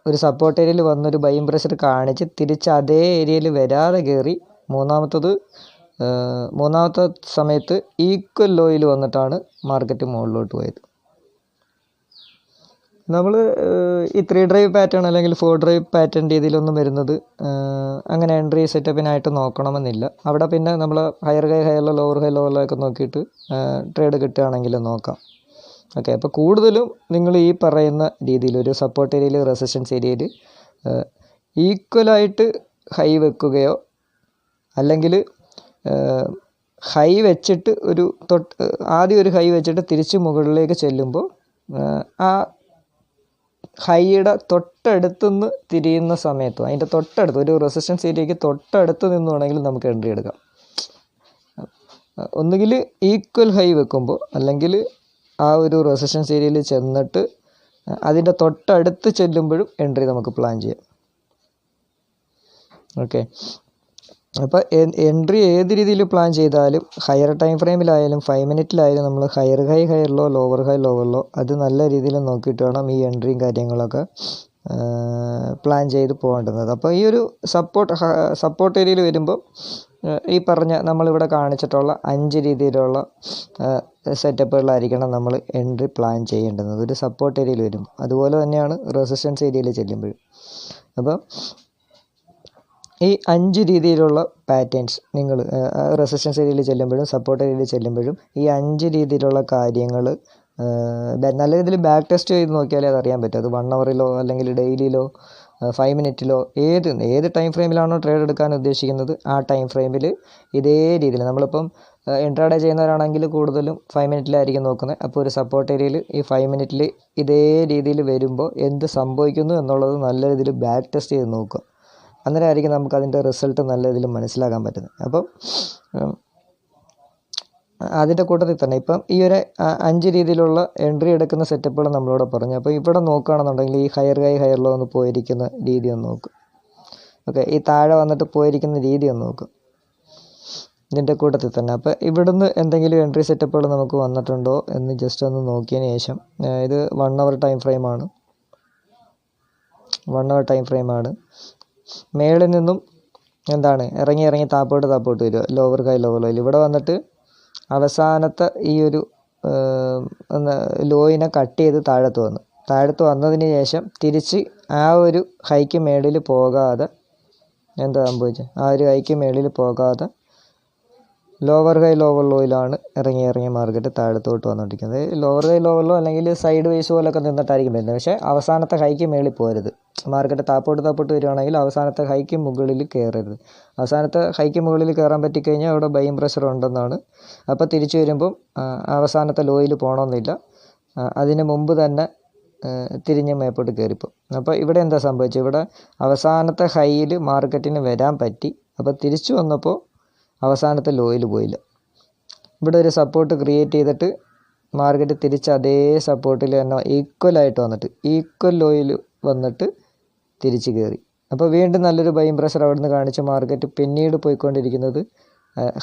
Speaker 1: ഒരു സപ്പോർട്ട് ഏരിയയിൽ വന്നൊരു ബൈയിങ് പ്രഷർ കാണിച്ച് തിരിച്ച് അതേ ഏരിയയിൽ വരാതെ കയറി, മൂന്നാമത്തെ സമയത്ത് ഈക്വൽ ലോയിൽ വന്നിട്ടാണ് മാർക്കറ്റ് മുകളിലോട്ട് പോയത്. നമ്മൾ ഈ 3 ഡ്രൈവ് പാറ്റേൺ അല്ലെങ്കിൽ 4 ഡ്രൈവ് പാറ്റേൺ രീതിയിലൊന്നും വരുന്നത് അങ്ങനെ എൻട്രി സെറ്റപ്പിനായിട്ട് നോക്കണമെന്നില്ല. അവിടെ പിന്നെ നമ്മൾ ഹയർ ഹൈ ഹയറിലോ ലോവർ ഹൈ ലോവറിലോ ഒക്കെ നോക്കിയിട്ട് ട്രേഡ് കിട്ടുകയാണെങ്കിൽ നോക്കാം. ഓക്കെ, അപ്പോൾ കൂടുതലും നിങ്ങൾ ഈ പറയുന്ന രീതിയിൽ ഒരു സപ്പോർട്ട് ഏരിയയിൽ റെസിസ്റ്റൻസ് ഏരിയയിൽ ഈക്വലായിട്ട് ഹൈ വെക്കുകയോ അല്ലെങ്കിൽ ഹൈ വെച്ചിട്ട് ആദ്യം ഒരു ഹൈ വെച്ചിട്ട് തിരിച്ച് മുകളിലേക്ക് ചെല്ലുമ്പോൾ ആ ഹൈയുടെ തൊട്ടടുത്തുനിന്ന് തിരിയുന്ന സമയത്തും അതിൻ്റെ തൊട്ടടുത്ത് ഒരു റെസിസ്റ്റൻസ് ഏരിയയ്ക്ക് തൊട്ടടുത്ത് നിന്നുവാണെങ്കിൽ നമുക്ക് എൻട്രി എടുക്കാം. ഒന്നുകിൽ ഈക്വൽ ഹൈ വെക്കുമ്പോൾ അല്ലെങ്കിൽ ആ ഒരു റെസിസ്റ്റൻസ് ഏരിയയിൽ ചെന്നിട്ട് അതിൻ്റെ തൊട്ടടുത്ത് ചെല്ലുമ്പോഴും എൻട്രി നമുക്ക് പ്ലാൻ ചെയ്യാം. ഓക്കെ, അപ്പോൾ എൻട്രി ഏത് രീതിയിൽ പ്ലാൻ ചെയ്താലും ഹയർ ടൈം ഫ്രെയിമിലായാലും 5 മിനിറ്റിലായാലും നമ്മൾ ഹയർ ഹൈ ഹയറിലോ ലോവർ ഹൈ ലോവറിലോ അത് നല്ല രീതിയിൽ നോക്കിയിട്ട് വേണം ഈ എൻട്രിയും കാര്യങ്ങളൊക്കെ പ്ലാൻ ചെയ്ത് പോകേണ്ടുന്നത്. അപ്പോൾ ഈ ഒരു സപ്പോർട്ട് ഏരിയയിൽ വരുമ്പോൾ ഈ പറഞ്ഞ നമ്മളിവിടെ കാണിച്ചിട്ടുള്ള 5 രീതിയിലുള്ള സെറ്റപ്പുകളായിരിക്കണം നമ്മൾ എൻട്രി പ്ലാൻ ചെയ്യേണ്ടുന്നത് ഒരു സപ്പോർട്ട് ഏരിയയിൽ വരുമ്പോൾ. അതുപോലെ തന്നെയാണ് റെസിസ്റ്റൻസ് ഏരിയയിൽ ചെല്ലുമ്പോഴും. അപ്പോൾ ഈ 5 രീതിയിലുള്ള പാറ്റേൺസ് നിങ്ങൾ റെസിസ്റ്റൻസ് ഏരിയയിൽ ചെല്ലുമ്പോഴും സപ്പോർട്ട് ഏരിയയിൽ ചെല്ലുമ്പോഴും ഈ 5 രീതിയിലുള്ള കാര്യങ്ങൾ നല്ല രീതിയിൽ ബാക്ക് ടെസ്റ്റ് ചെയ്ത് നോക്കിയാലേ അതറിയാൻ പറ്റും. അത് 1 അവറിലോ അല്ലെങ്കിൽ ഡെയിലിയിലോ 5 മിനിറ്റിലോ ഏത് ടൈം ഫ്രെയിമിലാണോ ട്രേഡ് എടുക്കാൻ ഉദ്ദേശിക്കുന്നത് ആ ടൈം ഫ്രെയിമിൽ ഇതേ രീതിയിൽ നമ്മളിപ്പം ഇൻട്രാഡേ ചെയ്യുന്നവരാണെങ്കിൽ കൂടുതലും 5 മിനിറ്റിലായിരിക്കും നോക്കുന്നത്. അപ്പോൾ ഒരു സപ്പോർട്ട് ഏരിയയിൽ ഈ 5 മിനിറ്റിൽ ഇതേ രീതിയിൽ വരുമ്പോൾ എന്ത് സംഭവിക്കുന്നു എന്നുള്ളത് നല്ല രീതിയിൽ ബാക്ക് ടെസ്റ്റ് ചെയ്ത് നോക്കുക. അന്നേരമായിരിക്കും നമുക്ക് അതിൻ്റെ റിസൾട്ട് നല്ല രീതിയിൽ മനസ്സിലാക്കാൻ പറ്റുന്നത്. അപ്പം അതിൻ്റെ കൂട്ടത്തിൽ തന്നെ ഇപ്പം ഈ ഒരു 5 രീതിയിലുള്ള എൻട്രി എടുക്കുന്ന സെറ്റപ്പുകൾ നമ്മളോട് പറഞ്ഞു. അപ്പോൾ ഇവിടെ നോക്കുകയാണെന്നുണ്ടെങ്കിൽ ഈ ഹയർ ഹൈ ഹയർ ലോ ഒന്ന് പോയിരിക്കുന്ന രീതി ഒന്ന് നോക്കും. ഓക്കെ, ഈ താഴെ വന്നിട്ട് പോയിരിക്കുന്ന രീതി ഒന്ന് നോക്കും ഇതിൻ്റെ കൂട്ടത്തിൽ തന്നെ. അപ്പോൾ ഇവിടുന്ന് എന്തെങ്കിലും എൻട്രി സെറ്റപ്പുകൾ നമുക്ക് വന്നിട്ടുണ്ടോ എന്ന് ജസ്റ്റ് ഒന്ന് നോക്കിയതിന് ശേഷം ഇത് 1 അവർ ടൈം ഫ്രെയിമാണ്. 1 അവർ ടൈം ഫ്രെയിമാണ്. മേളിൽ നിന്നും ഇറങ്ങി താപ്പോട്ട് വരിക, ലോവർ ഹൈ ലോവർ ലോയിൽ ഇവിടെ വന്നിട്ട് അവസാനത്തെ ഈ ഒരു ലോയിനെ കട്ട് ചെയ്ത് താഴത്ത് വന്നതിന് ശേഷം തിരിച്ച് ആ ഒരു ഹൈക്ക് മേളിൽ പോകാതെ എന്താ സംഭവിച്ചത്? ആ ഒരു ഹൈക്ക് മേളിൽ പോകാതെ ലോവർ ഹൈ ലോവർ ലോയിലാണ് ഇറങ്ങി മാർക്കറ്റ് താഴത്തോട്ട് വന്നുകൊണ്ടിരിക്കുന്നത്. ലോവർ ഹൈ ലോവർ ലോ അല്ലെങ്കിൽ സൈഡ് വേസ് പോലൊക്കെ നിന്നിട്ടായിരിക്കും വരുന്നത്. പക്ഷേ അവസാനത്തെ ഹൈക്ക് മേളിൽ പോകരുത്. മാർക്കറ്റ് താപ്പോട്ട് വരികയാണെങ്കിൽ അവസാനത്തെ ഹൈക്ക് മുകളിൽ കയറരുത്. അവസാനത്തെ ഹൈക്ക് മുകളിൽ കയറാൻ പറ്റിക്കഴിഞ്ഞാൽ അവിടെ ബൈയിങ് പ്രഷർ ഉണ്ടെന്നാണ്. അപ്പോൾ തിരിച്ചു വരുമ്പം അവസാനത്തെ ലോയിൽ പോകണമെന്നില്ല, അതിന് മുമ്പ് തന്നെ തിരിഞ്ഞ് മേപ്പോട്ട് കയറിപ്പോൾ. അപ്പോൾ ഇവിടെ എന്താ സംഭവിച്ചത്? ഇവിടെ അവസാനത്തെ ഹൈയിൽ മാർക്കറ്റിന് വരാൻ പറ്റി. അപ്പോൾ തിരിച്ചു വന്നപ്പോൾ അവസാനത്തെ ലോയിൽ പോയില്ല. ഇവിടെ ഒരു സപ്പോർട്ട് ക്രിയേറ്റ് ചെയ്തിട്ട് മാർക്കറ്റ് തിരിച്ച് അതേ സപ്പോർട്ടിൽ തന്നെ ഈക്വലായിട്ട് വന്നിട്ട് ഈക്വൽ ലോയിൽ വന്നിട്ട് തിരിച്ച് കയറി. അപ്പോൾ വീണ്ടും നല്ലൊരു ബൈയിങ് പ്രഷർ അവിടെ നിന്ന് കാണിച്ച് മാർക്കറ്റ് പിന്നീട് പോയിക്കൊണ്ടിരിക്കുന്നത്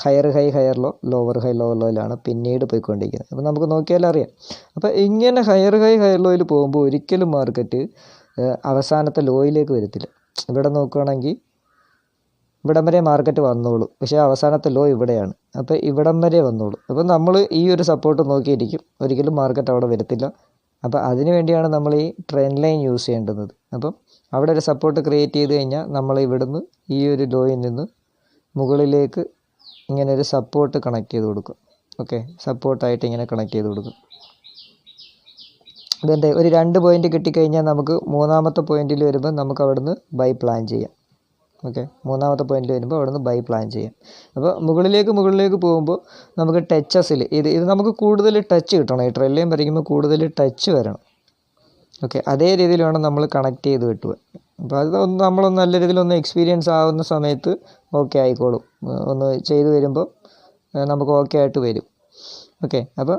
Speaker 1: higher high higher low lower high lower ലോയിലാണ് പിന്നീട് പോയിക്കൊണ്ടിരിക്കുന്നത്. അപ്പോൾ നമുക്ക് നോക്കിയാൽ അറിയാം. അപ്പോൾ ഇങ്ങനെ ഹയർ ഹൈ ഹയർ ലോയിൽ പോകുമ്പോൾ ഒരിക്കലും മാർക്കറ്റ് അവസാനത്തെ ലോയിലേക്ക് വരത്തില്ല. ഇവിടെ നോക്കുകയാണെങ്കിൽ ഇവിടം വരെ മാർക്കറ്റ് വന്നോളൂ, പക്ഷേ അവസാനത്തെ ലോ ഇവിടെയാണ്. അപ്പോൾ ഇവിടം വരെ വന്നോളൂ. അപ്പോൾ നമ്മൾ ഈ ഒരു സപ്പോർട്ട് നോക്കിയിരിക്കും, ഒരിക്കലും മാർക്കറ്റ് അവിടെ വരത്തില്ല. അപ്പോൾ അതിന് വേണ്ടിയാണ് നമ്മൾ ഈ ട്രെൻഡ് ലൈൻ യൂസ് ചെയ്യേണ്ടുന്നത്. അപ്പം അവിടെ ഒരു സപ്പോർട്ട് ക്രിയേറ്റ് ചെയ്ത് കഴിഞ്ഞാൽ നമ്മൾ ഇവിടുന്ന് ഈ ഒരു ലോയിൽ നിന്ന് മുകളിലേക്ക് ഇങ്ങനെ ഒരു സപ്പോർട്ട് കണക്ട് ചെയ്ത് കൊടുക്കും. ഓക്കെ, സപ്പോർട്ടായിട്ട് ഇങ്ങനെ കണക്ട് ചെയ്ത് കൊടുക്കും. ഇതെന്താ ഒരു 2 പോയിൻ്റ് കിട്ടിക്കഴിഞ്ഞാൽ നമുക്ക് മൂന്നാമത്തെ പോയിന്റിൽ വരുമ്പോൾ നമുക്ക് അവിടുന്ന് ബൈ പ്ലാൻ ചെയ്യാം. ഓക്കെ, മൂന്നാമത്തെ പോയിന്റിൽ വരുമ്പോൾ അവിടുന്ന് ബൈ പ്ലാൻ ചെയ്യാം. അപ്പോൾ മുകളിലേക്ക് പോകുമ്പോൾ നമുക്ക് ടച്ചസിൽ ഇത് നമുക്ക് കൂടുതൽ ടച്ച് കിട്ടണം. ഈ ട്രെയിൽ ലൈൻ വരയ്ക്കുമ്പോൾ കൂടുതൽ ടച്ച് വരണം. ഓക്കെ, അതേ രീതിയിൽ വേണം നമ്മൾ കണക്ട് ചെയ്ത് കിട്ടുക. അപ്പോൾ അത് നമ്മളൊന്ന് നല്ല രീതിയിലൊന്ന് എക്സ്പീരിയൻസ് ആവുന്ന സമയത്ത് ഓക്കെ ആയിക്കോളും. ഒന്ന് ചെയ്ത് വരുമ്പോൾ നമുക്ക് ഓക്കെ ആയിട്ട് വരും. ഓക്കെ, അപ്പോൾ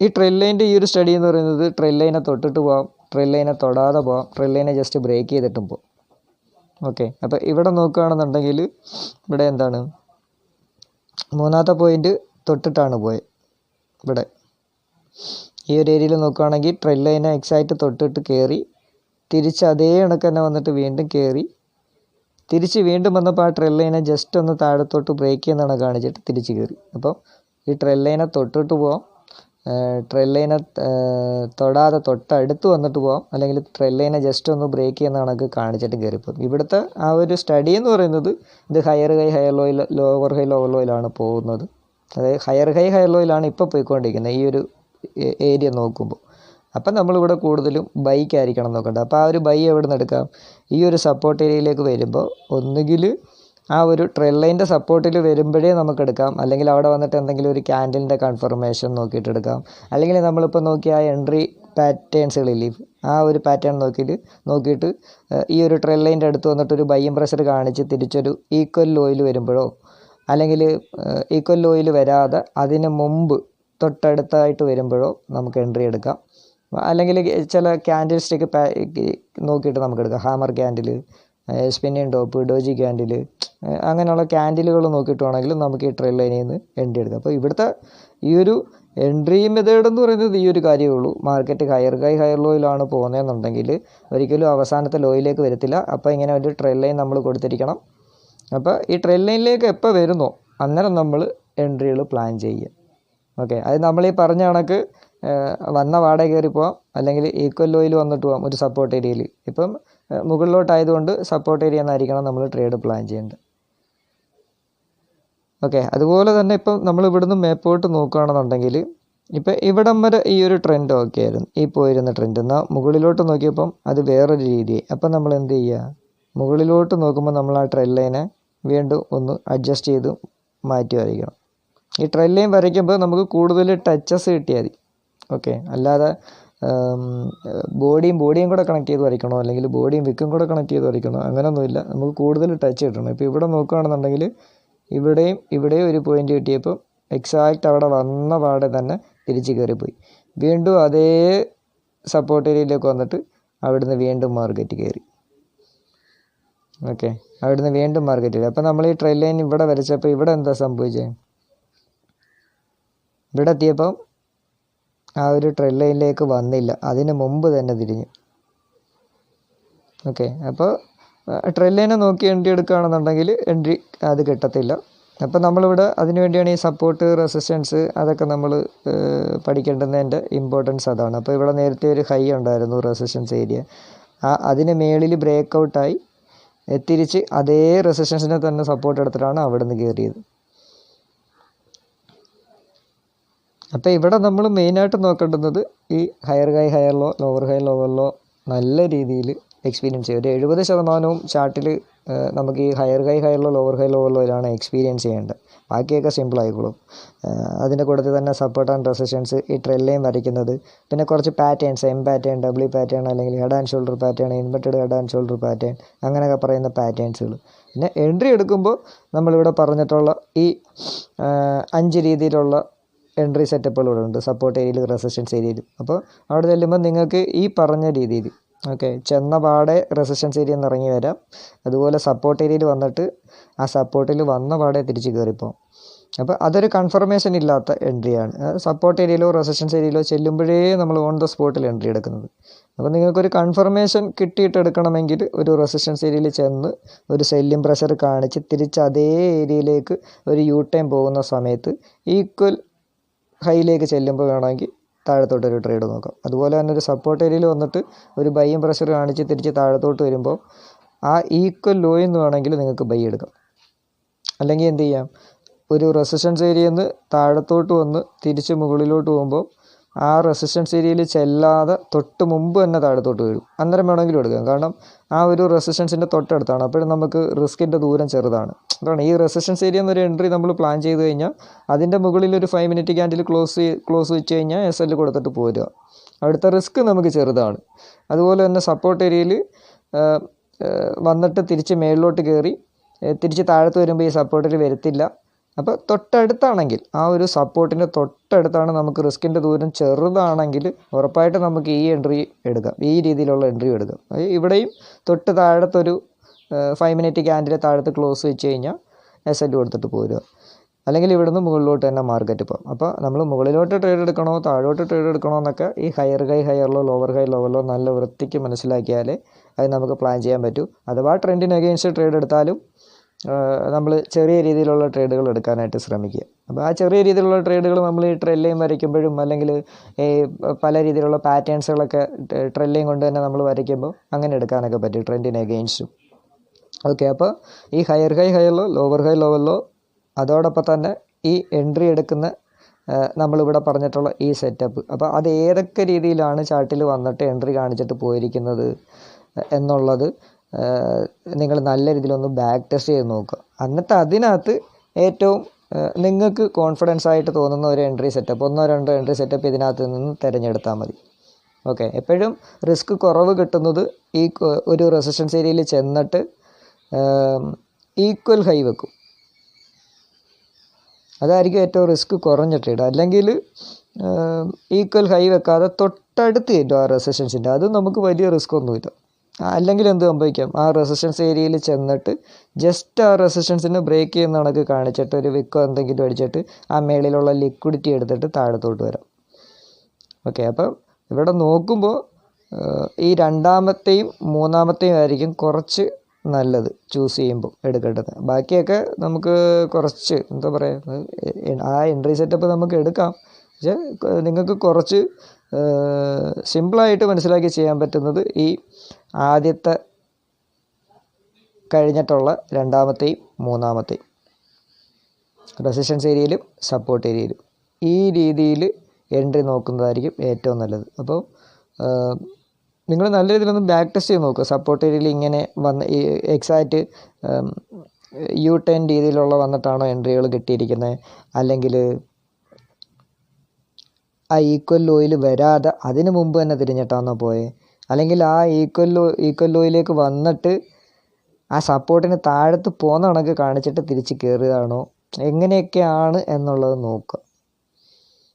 Speaker 1: ഈ ട്രെയിൽ ലൈൻ്റെ ഈ ഒരു സ്റ്റഡി എന്ന് പറയുന്നത് ട്രെയിൽ ലൈനെ തൊട്ടിട്ട് പോകാം, ട്രെയിൽ ലൈനെ തൊടാതെ പോകാം, ട്രെയിൽ ലൈനെ ജസ്റ്റ് ബ്രേക്ക് ചെയ്തിട്ടും പോകാം. ഓക്കെ, അപ്പോൾ ഇവിടെ നോക്കുകയാണെന്നുണ്ടെങ്കിൽ ഇവിടെ എന്താണ് മൂന്നാമത്തെ പോയിൻ്റ് തൊട്ടിട്ടാണ് പോയത്. ഇവിടെ ഈ ഒരു ഏരിയയിൽ നോക്കുകയാണെങ്കിൽ ട്രെയിൽ ലൈനെ എക്സാക്റ്റ് തൊട്ടിട്ട് കയറി, തിരിച്ച് അതേ കണക്ക് തന്നെ വന്നിട്ട് വീണ്ടും കയറി, തിരിച്ച് വീണ്ടും വന്നപ്പോൾ ആ ട്രെയിൽ ലൈനെ ജസ്റ്റ് ഒന്ന് താഴത്തോട്ട് ബ്രേക്ക് ചെയ്യുന്നതാണ് കാണിച്ചിട്ട് തിരിച്ച് കയറി. അപ്പോൾ ഈ ട്രെയിൽ ലൈനെ തൊട്ടിട്ട് പോകാം, ട്രെയിൽ ലൈനെ തൊടാതെ തൊട്ടടുത്ത് വന്നിട്ട് പോകാം, അല്ലെങ്കിൽ ട്രെയിൽ ലൈനെ ജസ്റ്റ് ഒന്ന് ബ്രേക്ക് ചെയ്യുന്ന കണക്ക് കാണിച്ചിട്ട് കയറിപ്പോകും. ഇവിടുത്തെ ആ ഒരു സ്റ്റഡി എന്ന് പറയുന്നത് ഇത് ഹയർ ഹൈ ലോയിൽ, ലോവർ ഹൈ ലോവർ ലോയിലാണ് പോകുന്നത്. അതായത് ഹയർ ഹൈ ലോയിലാണ് ഇപ്പോൾ പോയിക്കൊണ്ടിരിക്കുന്നത് ഈ ഒരു ഏരിയ നോക്കുമ്പോൾ. അപ്പം നമ്മളിവിടെ കൂടുതലും ബൈക്കായിരിക്കണം നോക്കേണ്ടത്. അപ്പോൾ ആ ഒരു ബൈ എവിടെ നിന്ന് എടുക്കാം? ഈ ഒരു സപ്പോർട്ട് ഏരിയയിലേക്ക് വരുമ്പോൾ ഒന്നുകിൽ ആ ഒരു ട്രെയിൽ ലൈൻ്റെ സപ്പോർട്ടിൽ വരുമ്പോഴേ നമുക്ക് എടുക്കാം, അല്ലെങ്കിൽ അവിടെ വന്നിട്ട് എന്തെങ്കിലും ഒരു ക്യാൻഡിലിൻ്റെ കൺഫർമേഷൻ നോക്കിയിട്ട് എടുക്കാം, അല്ലെങ്കിൽ നമ്മളിപ്പോൾ നോക്കിയ ആ എൻട്രി പാറ്റേൺസുകളില്ലേ ആ ഒരു പാറ്റേൺ നോക്കിയിട്ട് ഈ ഒരു ട്രെയിൽ ലൈൻ്റെ അടുത്ത് വന്നിട്ട് ഒരു ബൈയും പ്രഷർ കാണിച്ച് തിരിച്ചൊരു ഈക്വൽ ലോയിൽ വരുമ്പോഴോ, അല്ലെങ്കിൽ ഈക്വൽ ലോയിൽ വരാതെ അതിന് മുമ്പ് തൊട്ടടുത്തായിട്ട് വരുമ്പോഴോ നമുക്ക് എൻട്രി എടുക്കാം. അല്ലെങ്കിൽ ചില ക്യാൻഡിൽ സ്റ്റിക്ക് നോക്കിയിട്ട് നമുക്ക് എടുക്കാം. Hammer candle, spinning top, doji candle, അങ്ങനെയുള്ള ക്യാൻഡിലുകൾ നോക്കിയിട്ട് വേണമെങ്കിൽ നമുക്ക് ഈ ട്രെയിൽ ലൈനിൽ നിന്ന് എൻട്രി എടുക്കാം. അപ്പോൾ ഇവിടുത്തെ ഈ ഒരു എൻട്രി മെത്തേഡ് എന്ന് പറയുന്നത് ഈ ഒരു കാര്യമേ ഉള്ളൂ. മാർക്കറ്റ് ഹയർ ലോയിലാണ് പോകുന്നതെന്നുണ്ടെങ്കിൽ ഒരിക്കലും അവസാനത്തെ ലോയിലേക്ക് വരത്തില്ല. അപ്പോൾ ഇങ്ങനെ ഒരു ട്രെയിൽ ലൈൻ നമ്മൾ കൊടുത്തിരിക്കണം. അപ്പോൾ ഈ ട്രെയിൽ ലൈനിലേക്ക് എപ്പോൾ വരുന്നോ അന്നേരം നമ്മൾ എൻട്രികൾ പ്ലാൻ ചെയ്യുക. ഓക്കെ, അത് നമ്മൾ ഈ പറഞ്ഞ കണക്ക് വന്ന വാടക കയറി പോവാം, അല്ലെങ്കിൽ ഈക്വൽ ലോയിൽ വന്നിട്ട് പോവാം ഒരു സപ്പോർട്ട് ഏരിയയിൽ. ഇപ്പം മുകളിലോട്ടായതുകൊണ്ട് സപ്പോർട്ട് ഏരിയ എന്നായിരിക്കണം നമ്മൾ ട്രേഡ് പ്ലാൻ ചെയ്യേണ്ടത്. ഓക്കെ, അതുപോലെ തന്നെ ഇപ്പം നമ്മൾ ഇവിടുന്ന് മേപ്പോട്ട് നോക്കുകയാണെന്നുണ്ടെങ്കിൽ ഇപ്പം ഇവിടം വരെ ഈ ഒരു ട്രെൻഡ് ഓക്കെ ആയിരുന്നു, ഈ പോയിരുന്ന ട്രെൻഡ്. എന്നാൽ മുകളിലോട്ട് നോക്കിയപ്പം അത് വേറൊരു രീതിയായി. അപ്പം നമ്മൾ എന്ത് ചെയ്യുക? മുകളിലോട്ട് നോക്കുമ്പോൾ നമ്മൾ ആ ട്രെയിൽ ലൈനെ വീണ്ടും ഒന്ന് അഡ്ജസ്റ്റ് ചെയ്ത് മാറ്റി വരയ്ക്കണം. ഈ ട്രെയിൽ ലൈൻ വരയ്ക്കുമ്പോൾ നമുക്ക് കൂടുതൽ ടച്ചസ് കിട്ടിയാൽ മതി. ഓക്കെ, അല്ലാതെ ബോഡിയും കൂടെ കണക്ട് ചെയ്ത് വരയ്ക്കണോ, അല്ലെങ്കിൽ ബോഡിയും വിക്കും കൂടെ കണക്ട് ചെയ്ത് വരയ്ക്കണോ, അങ്ങനെയൊന്നുമില്ല. നമുക്ക് കൂടുതൽ ടച്ച് കിട്ടണം. ഇപ്പോൾ ഇവിടെ നോക്കുകയാണെന്നുണ്ടെങ്കിൽ ഇവിടെയും ഒരു പോയിൻ്റ് കിട്ടിയപ്പോൾ എക്സാക്റ്റ് അവിടെ വന്ന പാടെ തന്നെ തിരിച്ച് കയറിപ്പോയി. വീണ്ടും അതേ സപ്പോർട്ട് ഏരിയയിലേക്ക് വന്നിട്ട് അവിടുന്ന് വീണ്ടും മാർക്കറ്റ് കയറി. ഓക്കെ, അവിടുന്ന് വീണ്ടും മാർക്കറ്റ് കയറി. അപ്പോൾ നമ്മൾ ഈ ട്രെയിൽ ലൈൻ ഇവിടെ വരച്ചപ്പോൾ ഇവിടെ എന്താ സംഭവിച്ചത്? ഇവിടെ എത്തിയപ്പം ആ ഒരു ട്രെയിൽ ലൈനിലേക്ക് വന്നില്ല, അതിന് മുമ്പ് തന്നെ തിരിഞ്ഞു. ഓക്കെ, അപ്പോൾ ട്രെയിൽ ലൈനെ നോക്കി എൻട്രി എടുക്കുകയാണെന്നുണ്ടെങ്കിൽ എൻട്രി അത് കിട്ടത്തില്ല. അപ്പോൾ നമ്മളിവിടെ അതിന് വേണ്ടിയാണ് ഈ സപ്പോർട്ട്, റെസിസ്റ്റൻസ് അതൊക്കെ നമ്മൾ പഠിക്കേണ്ടതിൻ്റെ ഇമ്പോർട്ടൻസ് അതാണ്. അപ്പോൾ ഇവിടെ നേരത്തെ ഒരു ഹൈ ഉണ്ടായിരുന്നു റെസിസ്റ്റൻസ് ഏരിയ, അതിന് മേളിൽ ബ്രേക്ക് ഔട്ടായി തിരിച്ച് അതേ റെസിസ്റ്റൻസിനെ തന്നെ സപ്പോർട്ട് എടുത്തിട്ടാണ് അവിടെ നിന്ന് കയറിയത്. അപ്പോൾ ഇവിടെ നമ്മൾ മെയിനായിട്ട് നോക്കേണ്ടുന്നത് ഈ ഹയർ ലോ, ലോവർ ലോ നല്ല രീതിയിൽ എക്സ്പീരിയൻസ് ചെയ്യും. ഒരു 70% ചാർട്ടിൽ നമുക്ക് ഈ ഹയർ ലോ, ലോവർ ലോയിലാണ് എക്സ്പീരിയൻസ് ചെയ്യേണ്ടത്. ബാക്കിയൊക്കെ സിമ്പിൾ ആയിക്കോളും. അതിൻ്റെ കൂട്ടത്തിൽ തന്നെ സപ്പോർട്ട് ആൻഡ് റെസിസ്റ്റൻസ്, ഈ ട്രെയിൽ ലൈൻ വരയ്ക്കുന്നത്, പിന്നെ കുറച്ച് patterns, M pattern, W pattern, അല്ലെങ്കിൽ head and shoulder pattern, inverted head and shoulder pattern, അങ്ങനെയൊക്കെ പറയുന്ന പാറ്റേൺസുകൾ. പിന്നെ എൻട്രി എടുക്കുമ്പോൾ നമ്മളിവിടെ പറഞ്ഞിട്ടുള്ള ഈ 5 രീതിയിലുള്ള എൻട്രി സെറ്റപ്പുകൾ ഇവിടെ ഉണ്ട്, സപ്പോർട്ട് ഏരിയയിൽ, റെസിസ്റ്റൻസ് ഏരിയയിൽ. അപ്പോൾ അവിടെ ചെല്ലുമ്പോൾ നിങ്ങൾക്ക് ഈ പറഞ്ഞ രീതിയിൽ ഓക്കെ ചെന്ന പാടെ റെസിസ്റ്റൻസ് ഏരിയയിൽ നിന്ന് ഇറങ്ങി വരാം, അതുപോലെ സപ്പോർട്ട് ഏരിയയിൽ വന്നിട്ട് ആ സപ്പോർട്ടിൽ വന്ന പാടെ തിരിച്ച് കയറിപ്പോകും. അപ്പോൾ അതൊരു കൺഫർമേഷൻ ഇല്ലാത്ത എൻട്രിയാണ്. സപ്പോർട്ട് ഏരിയയിലോ റെസിസ്റ്റൻസ് ഏരിയയിലോ ചെല്ലുമ്പോഴേ നമ്മൾ ഓൺ ദ സ്പോട്ടിൽ എൻട്രി എടുക്കുന്നത്. അപ്പോൾ നിങ്ങൾക്കൊരു കൺഫർമേഷൻ കിട്ടിയിട്ട് എടുക്കണമെങ്കിൽ ഒരു റെസിസ്റ്റൻസ് ഏരിയയിൽ ചെന്ന് ഒരു സെല്ലിംഗ് പ്രഷർ കാണിച്ച് തിരിച്ച് അതേ ഏരിയയിലേക്ക് ഒരു യു ടൈം പോകുന്ന സമയത്ത് ഈക്വൽ ഹൈയിലേക്ക് ചെല്ലുമ്പോൾ വേണമെങ്കിൽ താഴത്തോട്ടൊരു ട്രേഡ് നോക്കാം. അതുപോലെ തന്നെ ഒരു സപ്പോർട്ട് ഏരിയയിൽ വന്നിട്ട് ഒരു ബൈയും പ്രഷർ കാണിച്ച് തിരിച്ച് താഴത്തോട്ട് വരുമ്പോൾ ആ ഈക്വൽ ലോയിൽ നിന്ന് വേണമെങ്കിൽ നിങ്ങൾക്ക് ബൈ എടുക്കാം. അല്ലെങ്കിൽ എന്ത് ചെയ്യാം, ഒരു റെസിസ്റ്റൻസ് ഏരിയയിൽ നിന്ന് താഴത്തോട്ട് വന്ന് തിരിച്ച് മുകളിലോട്ട് പോകുമ്പോൾ ആ റെസിസ്റ്റൻസ് ഏരിയയിൽ ചെല്ലാതെ തൊട്ട് മുമ്പ് തന്നെ താഴത്തോട്ട് വീഴും. അന്നേരം വേണമെങ്കിലും എടുക്കാം, കാരണം ആ ഒരു റെസിസ്റ്റൻസിൻ്റെ തൊട്ടടുത്താണ്. അപ്പോഴും നമുക്ക് റിസ്കിൻ്റെ ദൂരം ചെറുതാണ്. അതാണ് ഈ റെസിസ്റ്റൻസ് ഏരിയ എന്നൊരു എൻട്രി നമ്മൾ പ്ലാൻ ചെയ്ത് കഴിഞ്ഞാൽ അതിൻ്റെ മുകളിൽ ഒരു 5 മിനിറ്റ് ക്യാൻഡിൽ ക്ലോസ് വെച്ച് കഴിഞ്ഞാൽ SL കൊടുത്തിട്ട് പോരുക. അവിടുത്തെ റിസ്ക് നമുക്ക് ചെറുതാണ്. അതുപോലെ തന്നെ സപ്പോർട്ട് ഏരിയയിൽ വന്നിട്ട് തിരിച്ച് മേളിലോട്ട് കയറി തിരിച്ച് താഴത്ത് വരുമ്പോൾ ഈ സപ്പോർട്ടിൽ വരത്തില്ല. അപ്പോൾ തൊട്ടടുത്താണെങ്കിൽ ആ ഒരു സപ്പോർട്ടിൻ്റെ തൊട്ടടുത്താണ് നമുക്ക് റിസ്കിൻ്റെ ദൂരം ചെറുതാണെങ്കിൽ ഉറപ്പായിട്ട് നമുക്ക് ഈ എൻട്രി എടുക്കാം, ഈ രീതിയിലുള്ള എൻട്രി എടുക്കാം. ഇവിടെയും തൊട്ട് താഴത്തൊരു 5 മിനിറ്റ് ക്യാൻഡിൽ താഴത്ത് ക്ലോസ് വെച്ച് കഴിഞ്ഞാൽ SL കൊടുത്തിട്ട് പോരുക. അല്ലെങ്കിൽ ഇവിടുന്ന് മുകളിലോട്ട് തന്നെ മാർക്കറ്റ് പോകും. അപ്പോൾ നമ്മൾ മുകളിലോട്ട് ട്രേഡ് എടുക്കണോ താഴോട്ട് ട്രേഡ് എടുക്കണോ എന്നൊക്കെ ഈ ഹയർ ഹയറിലോ ലോവർ ലോവറിലോ നല്ല വൃത്തിക്ക് മനസ്സിലാക്കിയാലേ അത് നമുക്ക് പ്ലാൻ ചെയ്യാൻ പറ്റൂ. അഥവാ ട്രെൻഡിന് അഗെയിൻസ്റ്റ് ട്രേഡ് എടുത്താലും നമ്മൾ ചെറിയ രീതിയിലുള്ള ട്രേഡുകൾ എടുക്കാനായിട്ട് ശ്രമിക്കുക. അപ്പോൾ ആ ചെറിയ രീതിയിലുള്ള ട്രേഡുകൾ നമ്മൾ ഈ ട്രെല്ലയും വരയ്ക്കുമ്പോഴും അല്ലെങ്കിൽ ഈ പല രീതിയിലുള്ള പാറ്റേൺസുകളൊക്കെ ട്രെല്ലയും കൊണ്ട് തന്നെ നമ്മൾ വരയ്ക്കുമ്പോൾ അങ്ങനെ എടുക്കാനൊക്കെ പറ്റും ട്രെൻഡിന് അഗെയിൻസ്റ്റും. ഓക്കെ, അപ്പോൾ ഈ ഹയർ ഹയറിലോ ലോവർ ലോവറിലോ അതോടൊപ്പം തന്നെ ഈ എൻട്രി എടുക്കുന്ന നമ്മളിവിടെ പറഞ്ഞിട്ടുള്ള ഈ സെറ്റപ്പ്, അപ്പോൾ അത് ഏതൊക്കെ രീതിയിലാണ് ചാർട്ടിൽ വന്നിട്ട് എൻട്രി കാണിച്ചിട്ട് പോയിരിക്കുന്നത് എന്നുള്ളത് നിങ്ങൾ നല്ല രീതിയിലൊന്ന് ബാക്ക് ടെസ്റ്റ് ചെയ്ത് നോക്കുക. എന്നിട്ട് അതിനകത്ത് ഏറ്റവും നിങ്ങൾക്ക് കോൺഫിഡൻസ് ആയിട്ട് തോന്നുന്ന ഒരു എൻട്രി സെറ്റപ്പ്, 1-2 എൻട്രി സെറ്റപ്പ് ഇതിനകത്ത് നിന്ന് തിരഞ്ഞെടുത്താൽ മതി. ഓക്കെ, എപ്പോഴും റിസ്ക് കുറവ് കിട്ടുന്നത് ഈ ഒരു റെസിസ്റ്റൻസ് ഏരിയയിൽ ചെന്നിട്ട് ഈക്വൽ ഹൈ വെക്കും, അതായിരിക്കും ഏറ്റവും റിസ്ക് കുറഞ്ഞ ട്രേഡ്. അല്ലെങ്കിൽ ഈക്വൽ ഹൈ വെക്കാതെ തൊട്ടടുത്ത് കയറ്റും ആ റെസിസ്റ്റൻസിൻ്റെ, അത് നമുക്ക് വലിയ റിസ്ക് ഒന്നുമില്ല. അല്ലെങ്കിൽ എന്ത് സംഭവിക്കാം, ആ റെസിസ്റ്റൻസ് ഏരിയയിൽ ചെന്നിട്ട് ജസ്റ്റ് ആ റെസിസ്റ്റൻസിനെ ബ്രേക്ക് ചെയ്യുന്ന കണക്ക് കാണിച്ചിട്ട് ഒരു വിക്കോ എന്തെങ്കിലും അടിച്ചിട്ട് ആ മേളിലുള്ള ലിക്വിഡിറ്റി എടുത്തിട്ട് താഴത്തോട്ട് വരാം. ഓക്കെ, അപ്പം ഇവിടെ നോക്കുമ്പോൾ ഈ രണ്ടാമത്തെയും മൂന്നാമത്തെയും ആയിരിക്കും കുറച്ച് നല്ലത് ചൂസ് ചെയ്യുമ്പോൾ എടുക്കേണ്ടത്. ബാക്കിയൊക്കെ നമുക്ക് കുറച്ച് എന്താ പറയുക, ആ എൻട്രി സെറ്റപ്പ് നമുക്ക് എടുക്കാം. പക്ഷേ നിങ്ങൾക്ക് കുറച്ച് സിമ്പിളായിട്ട് മനസ്സിലാക്കി ചെയ്യാൻ പറ്റുന്നത് ഈ ആദ്യത്തെ കഴിഞ്ഞിട്ടുള്ള രണ്ടാമത്തെയും മൂന്നാമത്തെയും റെസിസ്റ്റൻസ് ഏരിയയിലും സപ്പോർട്ട് ഏരിയയിലും ഈ രീതിയിൽ എൻട്രി നോക്കുന്നതായിരിക്കും ഏറ്റവും നല്ലത്. അപ്പോൾ നിങ്ങൾ നല്ല രീതിയിലൊന്ന് ബാക്ക് ടെസ്റ്റ് ചെയ്ത് നോക്കുക. സപ്പോർട്ട് ഏരിയയിൽ ഇങ്ങനെ വന്ന് ഈ എക്സാക്റ്റ് U-turn രീതിയിലുള്ള വന്നിട്ടാണോ എൻട്രികൾ കിട്ടിയിരിക്കുന്നത്, അല്ലെങ്കിൽ ആ ഈക്വൽ ലോയിൽ വരാതെ അതിന് മുമ്പ് തന്നെ തിരിഞ്ഞിട്ടാണോ പോയത്, അല്ലെങ്കിൽ ആ ഈക്വൽ ലോയിലേക്ക് വന്നിട്ട് ആ സപ്പോർട്ടിന് താഴത്ത് പോകുന്ന കണക്ക് കാണിച്ചിട്ട് തിരിച്ച് കയറുകയാണോ, എങ്ങനെയൊക്കെയാണ് എന്നുള്ളത് നോക്കുക.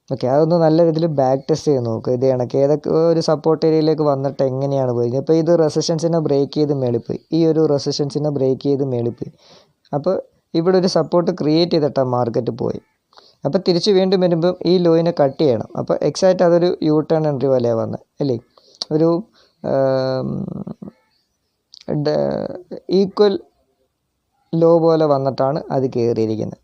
Speaker 1: ഓക്കെ, അതൊന്ന് നല്ല രീതിയിൽ ബാക്ക് ടെസ്റ്റ് ചെയ്ത് നോക്കുക. ഇത് കണക്ക് ഏതൊക്കെ ഒരു സപ്പോർട്ട് ഏരിയയിലേക്ക് വന്നിട്ട് എങ്ങനെയാണ് പോയി. ഇപ്പോൾ ഇത് റെസിസ്റ്റൻസിനെ ബ്രേക്ക് ചെയ്ത് മേളിപ്പോയി, ഈ ഒരു റെസിസ്റ്റൻസിനെ ബ്രേക്ക് ചെയ്ത് മേളിപ്പോയി. അപ്പോൾ ഇവിടെ ഒരു സപ്പോർട്ട് ക്രിയേറ്റ് ചെയ്തിട്ടാണ് മാർക്കറ്റ് പോയി. അപ്പോൾ തിരിച്ച് വീണ്ടും വരുമ്പം ഈ ലോയിനെ കട്ട് ചെയ്യണം. അപ്പോൾ എക്സാക്റ്റ് അതൊരു U-turn എൻട്രി പോലെയാണ് വന്നത് അല്ലേ, ഒരു ഈക്വൽ ലോ പോലെ വന്നിട്ടാണ് അത് കയറിയിരിക്കുന്നത്.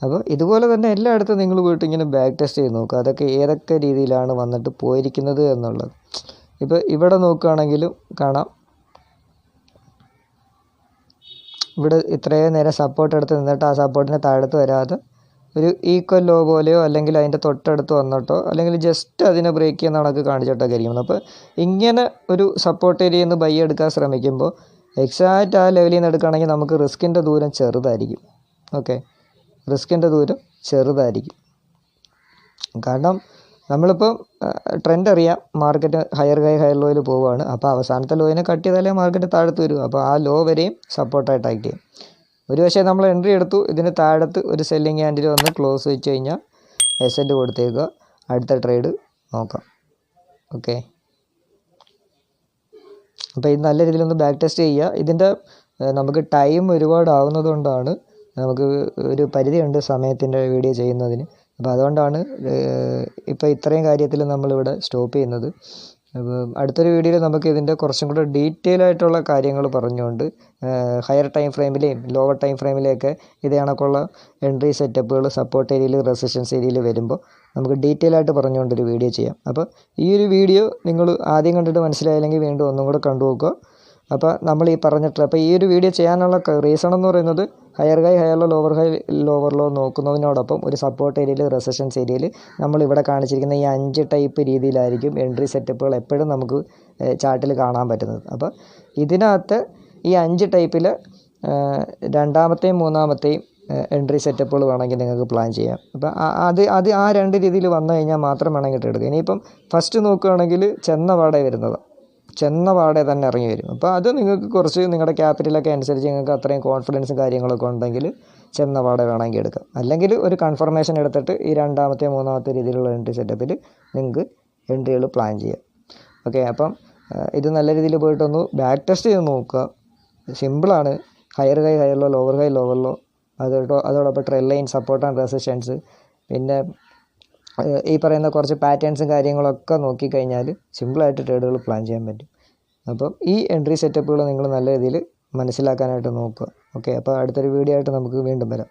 Speaker 1: അപ്പോൾ ഇതുപോലെ തന്നെ എല്ലായിടത്തും നിങ്ങൾ പോയിട്ട് ഇങ്ങനെ ബാക്ക് ടെസ്റ്റ് ചെയ്ത് നോക്കുക, അതൊക്കെ ഏതൊക്കെ രീതിയിലാണ് വന്നിട്ട് പോയിരിക്കുന്നത് എന്നുള്ളത്. ഇപ്പോൾ ഇവിടെ നോക്കുകയാണെങ്കിലും കാണാം, ഇവിടെ ഇത്രയും നേരം സപ്പോർട്ട് എടുത്ത് നിന്നിട്ട് ആ സപ്പോർട്ടിന് താഴത്ത് വരാതെ ഒരു ഈക്വൽ ലോ പോലെയോ അല്ലെങ്കിൽ അതിൻ്റെ തൊട്ടടുത്ത് വന്നിട്ടോ അല്ലെങ്കിൽ ജസ്റ്റ് അതിനെ ബ്രേക്ക് ചെയ്യുന്ന കണക്ക് കാണിച്ചിട്ടൊക്കെ ഇരിക്കുന്നത്. അപ്പോൾ ഇങ്ങനെ ഒരു സപ്പോർട്ട് ഏരിയയിൽ നിന്ന് ബൈ എടുക്കാൻ ശ്രമിക്കുമ്പോൾ എക്സാക്റ്റ് ആ ലെവലിൽ നിന്ന് എടുക്കുകയാണെങ്കിൽ നമുക്ക് റിസ്കിൻ്റെ ദൂരം ചെറുതായിരിക്കും. ഓക്കെ, റിസ്കിൻ്റെ ദൂരം ചെറുതായിരിക്കും. കാരണം നമ്മളിപ്പം ട്രെൻഡ് അറിയാം, മാർക്കറ്റ് ഹയർ ലോയിൽ പോവുകയാണ്. അപ്പോൾ അവസാനത്തെ ലോയിനെ കട്ട് ചെയ്താലേ മാർക്കറ്റ് താഴത്ത് വരും. അപ്പോൾ ആ ലോ വരെയും സപ്പോർട്ടായിട്ട് ആക്ട് ചെയ്യും. ഒരു പക്ഷേ നമ്മൾ എൻട്രി എടുത്തു, ഇതിന് താഴത്ത് ഒരു സെല്ലിങ് ക്യാൻഡിൽ വന്ന് ക്ലോസ് വെച്ച് കഴിഞ്ഞാൽ SL കൊടുത്തേക്കുക, അടുത്ത ട്രേഡ് നോക്കാം. ഓക്കെ, അപ്പോൾ ഇത് നല്ല രീതിയിലൊന്ന് ബാക്ക് ടെസ്റ്റ് ചെയ്യുക. ഇതിൻ്റെ നമുക്ക് ടൈം ഒരുപാട് ആവുന്നത് കൊണ്ടാണ് നമുക്ക് ഒരു പരിധിയുണ്ട് സമയത്തിൻ്റെ വീഡിയോ ചെയ്യുന്നതിന്. അപ്പോൾ അതുകൊണ്ടാണ് ഇപ്പോൾ ഇത്രയും കാര്യത്തിൽ നമ്മളിവിടെ സ്റ്റോപ്പ് ചെയ്യുന്നത്. അപ്പോൾ അടുത്തൊരു വീഡിയോയിൽ നമുക്ക് ഇതിൻ്റെ കുറച്ചും കൂടെ ഡീറ്റെയിൽ ആയിട്ടുള്ള കാര്യങ്ങൾ പറഞ്ഞുകൊണ്ട് ഹയർ ടൈം ഫ്രെയിമിലെയും ലോവർ ടൈം ഫ്രെയിമിലെയൊക്കെ ഇത് കണക്കുള്ള എൻട്രി സെറ്റപ്പുകൾ സപ്പോർട്ട് ഏരിയയിൽ റെസിസ്റ്റൻസ് ഏരിയയിൽ വരുമ്പോൾ നമുക്ക് ഡീറ്റെയിൽ ആയിട്ട് പറഞ്ഞുകൊണ്ടൊരു വീഡിയോ ചെയ്യാം. അപ്പോൾ ഈ ഒരു വീഡിയോ നിങ്ങൾ ആദ്യം കണ്ടിട്ട് മനസ്സിലായില്ലെങ്കിൽ വീണ്ടും ഒന്നും കൂടെ കണ്ടു നോക്കുക. അപ്പോൾ നമ്മൾ ഈ പറഞ്ഞിട്ടുള്ള അപ്പോൾ ഈ ഒരു വീഡിയോ ചെയ്യാനുള്ള റീസൺ എന്ന് പറയുന്നത് higher high, higher low, lower low നോക്കുന്നതിനോടൊപ്പം ഒരു സപ്പോർട്ട് ഏരിയയിൽ, റെസിസ്റ്റൻസ് ഏരിയയിൽ നമ്മളിവിടെ കാണിച്ചിരിക്കുന്ന ഈ 5 ടൈപ്പ് രീതിയിലായിരിക്കും എൻട്രി സെറ്റപ്പുകൾ എപ്പോഴും നമുക്ക് ചാർട്ടിൽ കാണാൻ പറ്റുന്നത്. അപ്പോൾ ഇതിനകത്ത് ഈ 5 ടൈപ്പിൽ രണ്ടാമത്തെയും മൂന്നാമത്തെയും എൻട്രി സെറ്റപ്പുകൾ വേണമെങ്കിൽ നിങ്ങൾക്ക് പ്ലാൻ ചെയ്യാം. അപ്പോൾ അത് ആ 2 രീതിയിൽ വന്നു കഴിഞ്ഞാൽ മാത്രം വേണമെങ്കിൽ എടുക്കുക. ഇനിയിപ്പം ഫസ്റ്റ് നോക്കുകയാണെങ്കിൽ ചെന്ന പാടെ തന്നെ ഇറങ്ങി വരും. അപ്പോൾ അത് നിങ്ങൾക്ക് കുറച്ച് നിങ്ങളുടെ ക്യാപിറ്റലൊക്കെ അനുസരിച്ച് നിങ്ങൾക്ക് അത്രയും കോൺഫിഡൻസും കാര്യങ്ങളൊക്കെ ഉണ്ടെങ്കിൽ ചെന്ന പാടെ വേണമെങ്കിൽ എടുക്കാം. അല്ലെങ്കിൽ ഒരു കൺഫർമേഷൻ എടുത്തിട്ട് ഈ രണ്ടാമത്തെ മൂന്നാമത്തെ രീതിയിലുള്ള എൻട്രി സെറ്റപ്പിൽ നിങ്ങൾക്ക് എൻട്രികൾ പ്ലാൻ ചെയ്യാം. ഓക്കെ, അപ്പം ഇത് നല്ല രീതിയിൽ പോയിട്ടൊന്ന് ബാക്ക് ടെസ്റ്റ് ചെയ്ത് നോക്കുക. സിമ്പിളാണ്. Higher high, higher low, lower low, അതോടൊപ്പം trend line, support and resistance, പിന്നെ ഈ പറയുന്ന കുറച്ച് പാറ്റേൺസും കാര്യങ്ങളൊക്കെ നോക്കിക്കഴിഞ്ഞാൽ സിമ്പിളായിട്ട് ട്രേഡുകൾ പ്ലാൻ ചെയ്യാൻ പറ്റും. അപ്പം ഈ എൻട്രി സെറ്റപ്പുകൾ നിങ്ങൾ നല്ല രീതിയിൽ മനസ്സിലാക്കാനായിട്ട് നോക്കുക. ഓക്കെ, അപ്പോൾ അടുത്തൊരു വീഡിയോ ആയിട്ട് നമുക്ക് വീണ്ടും വരാം.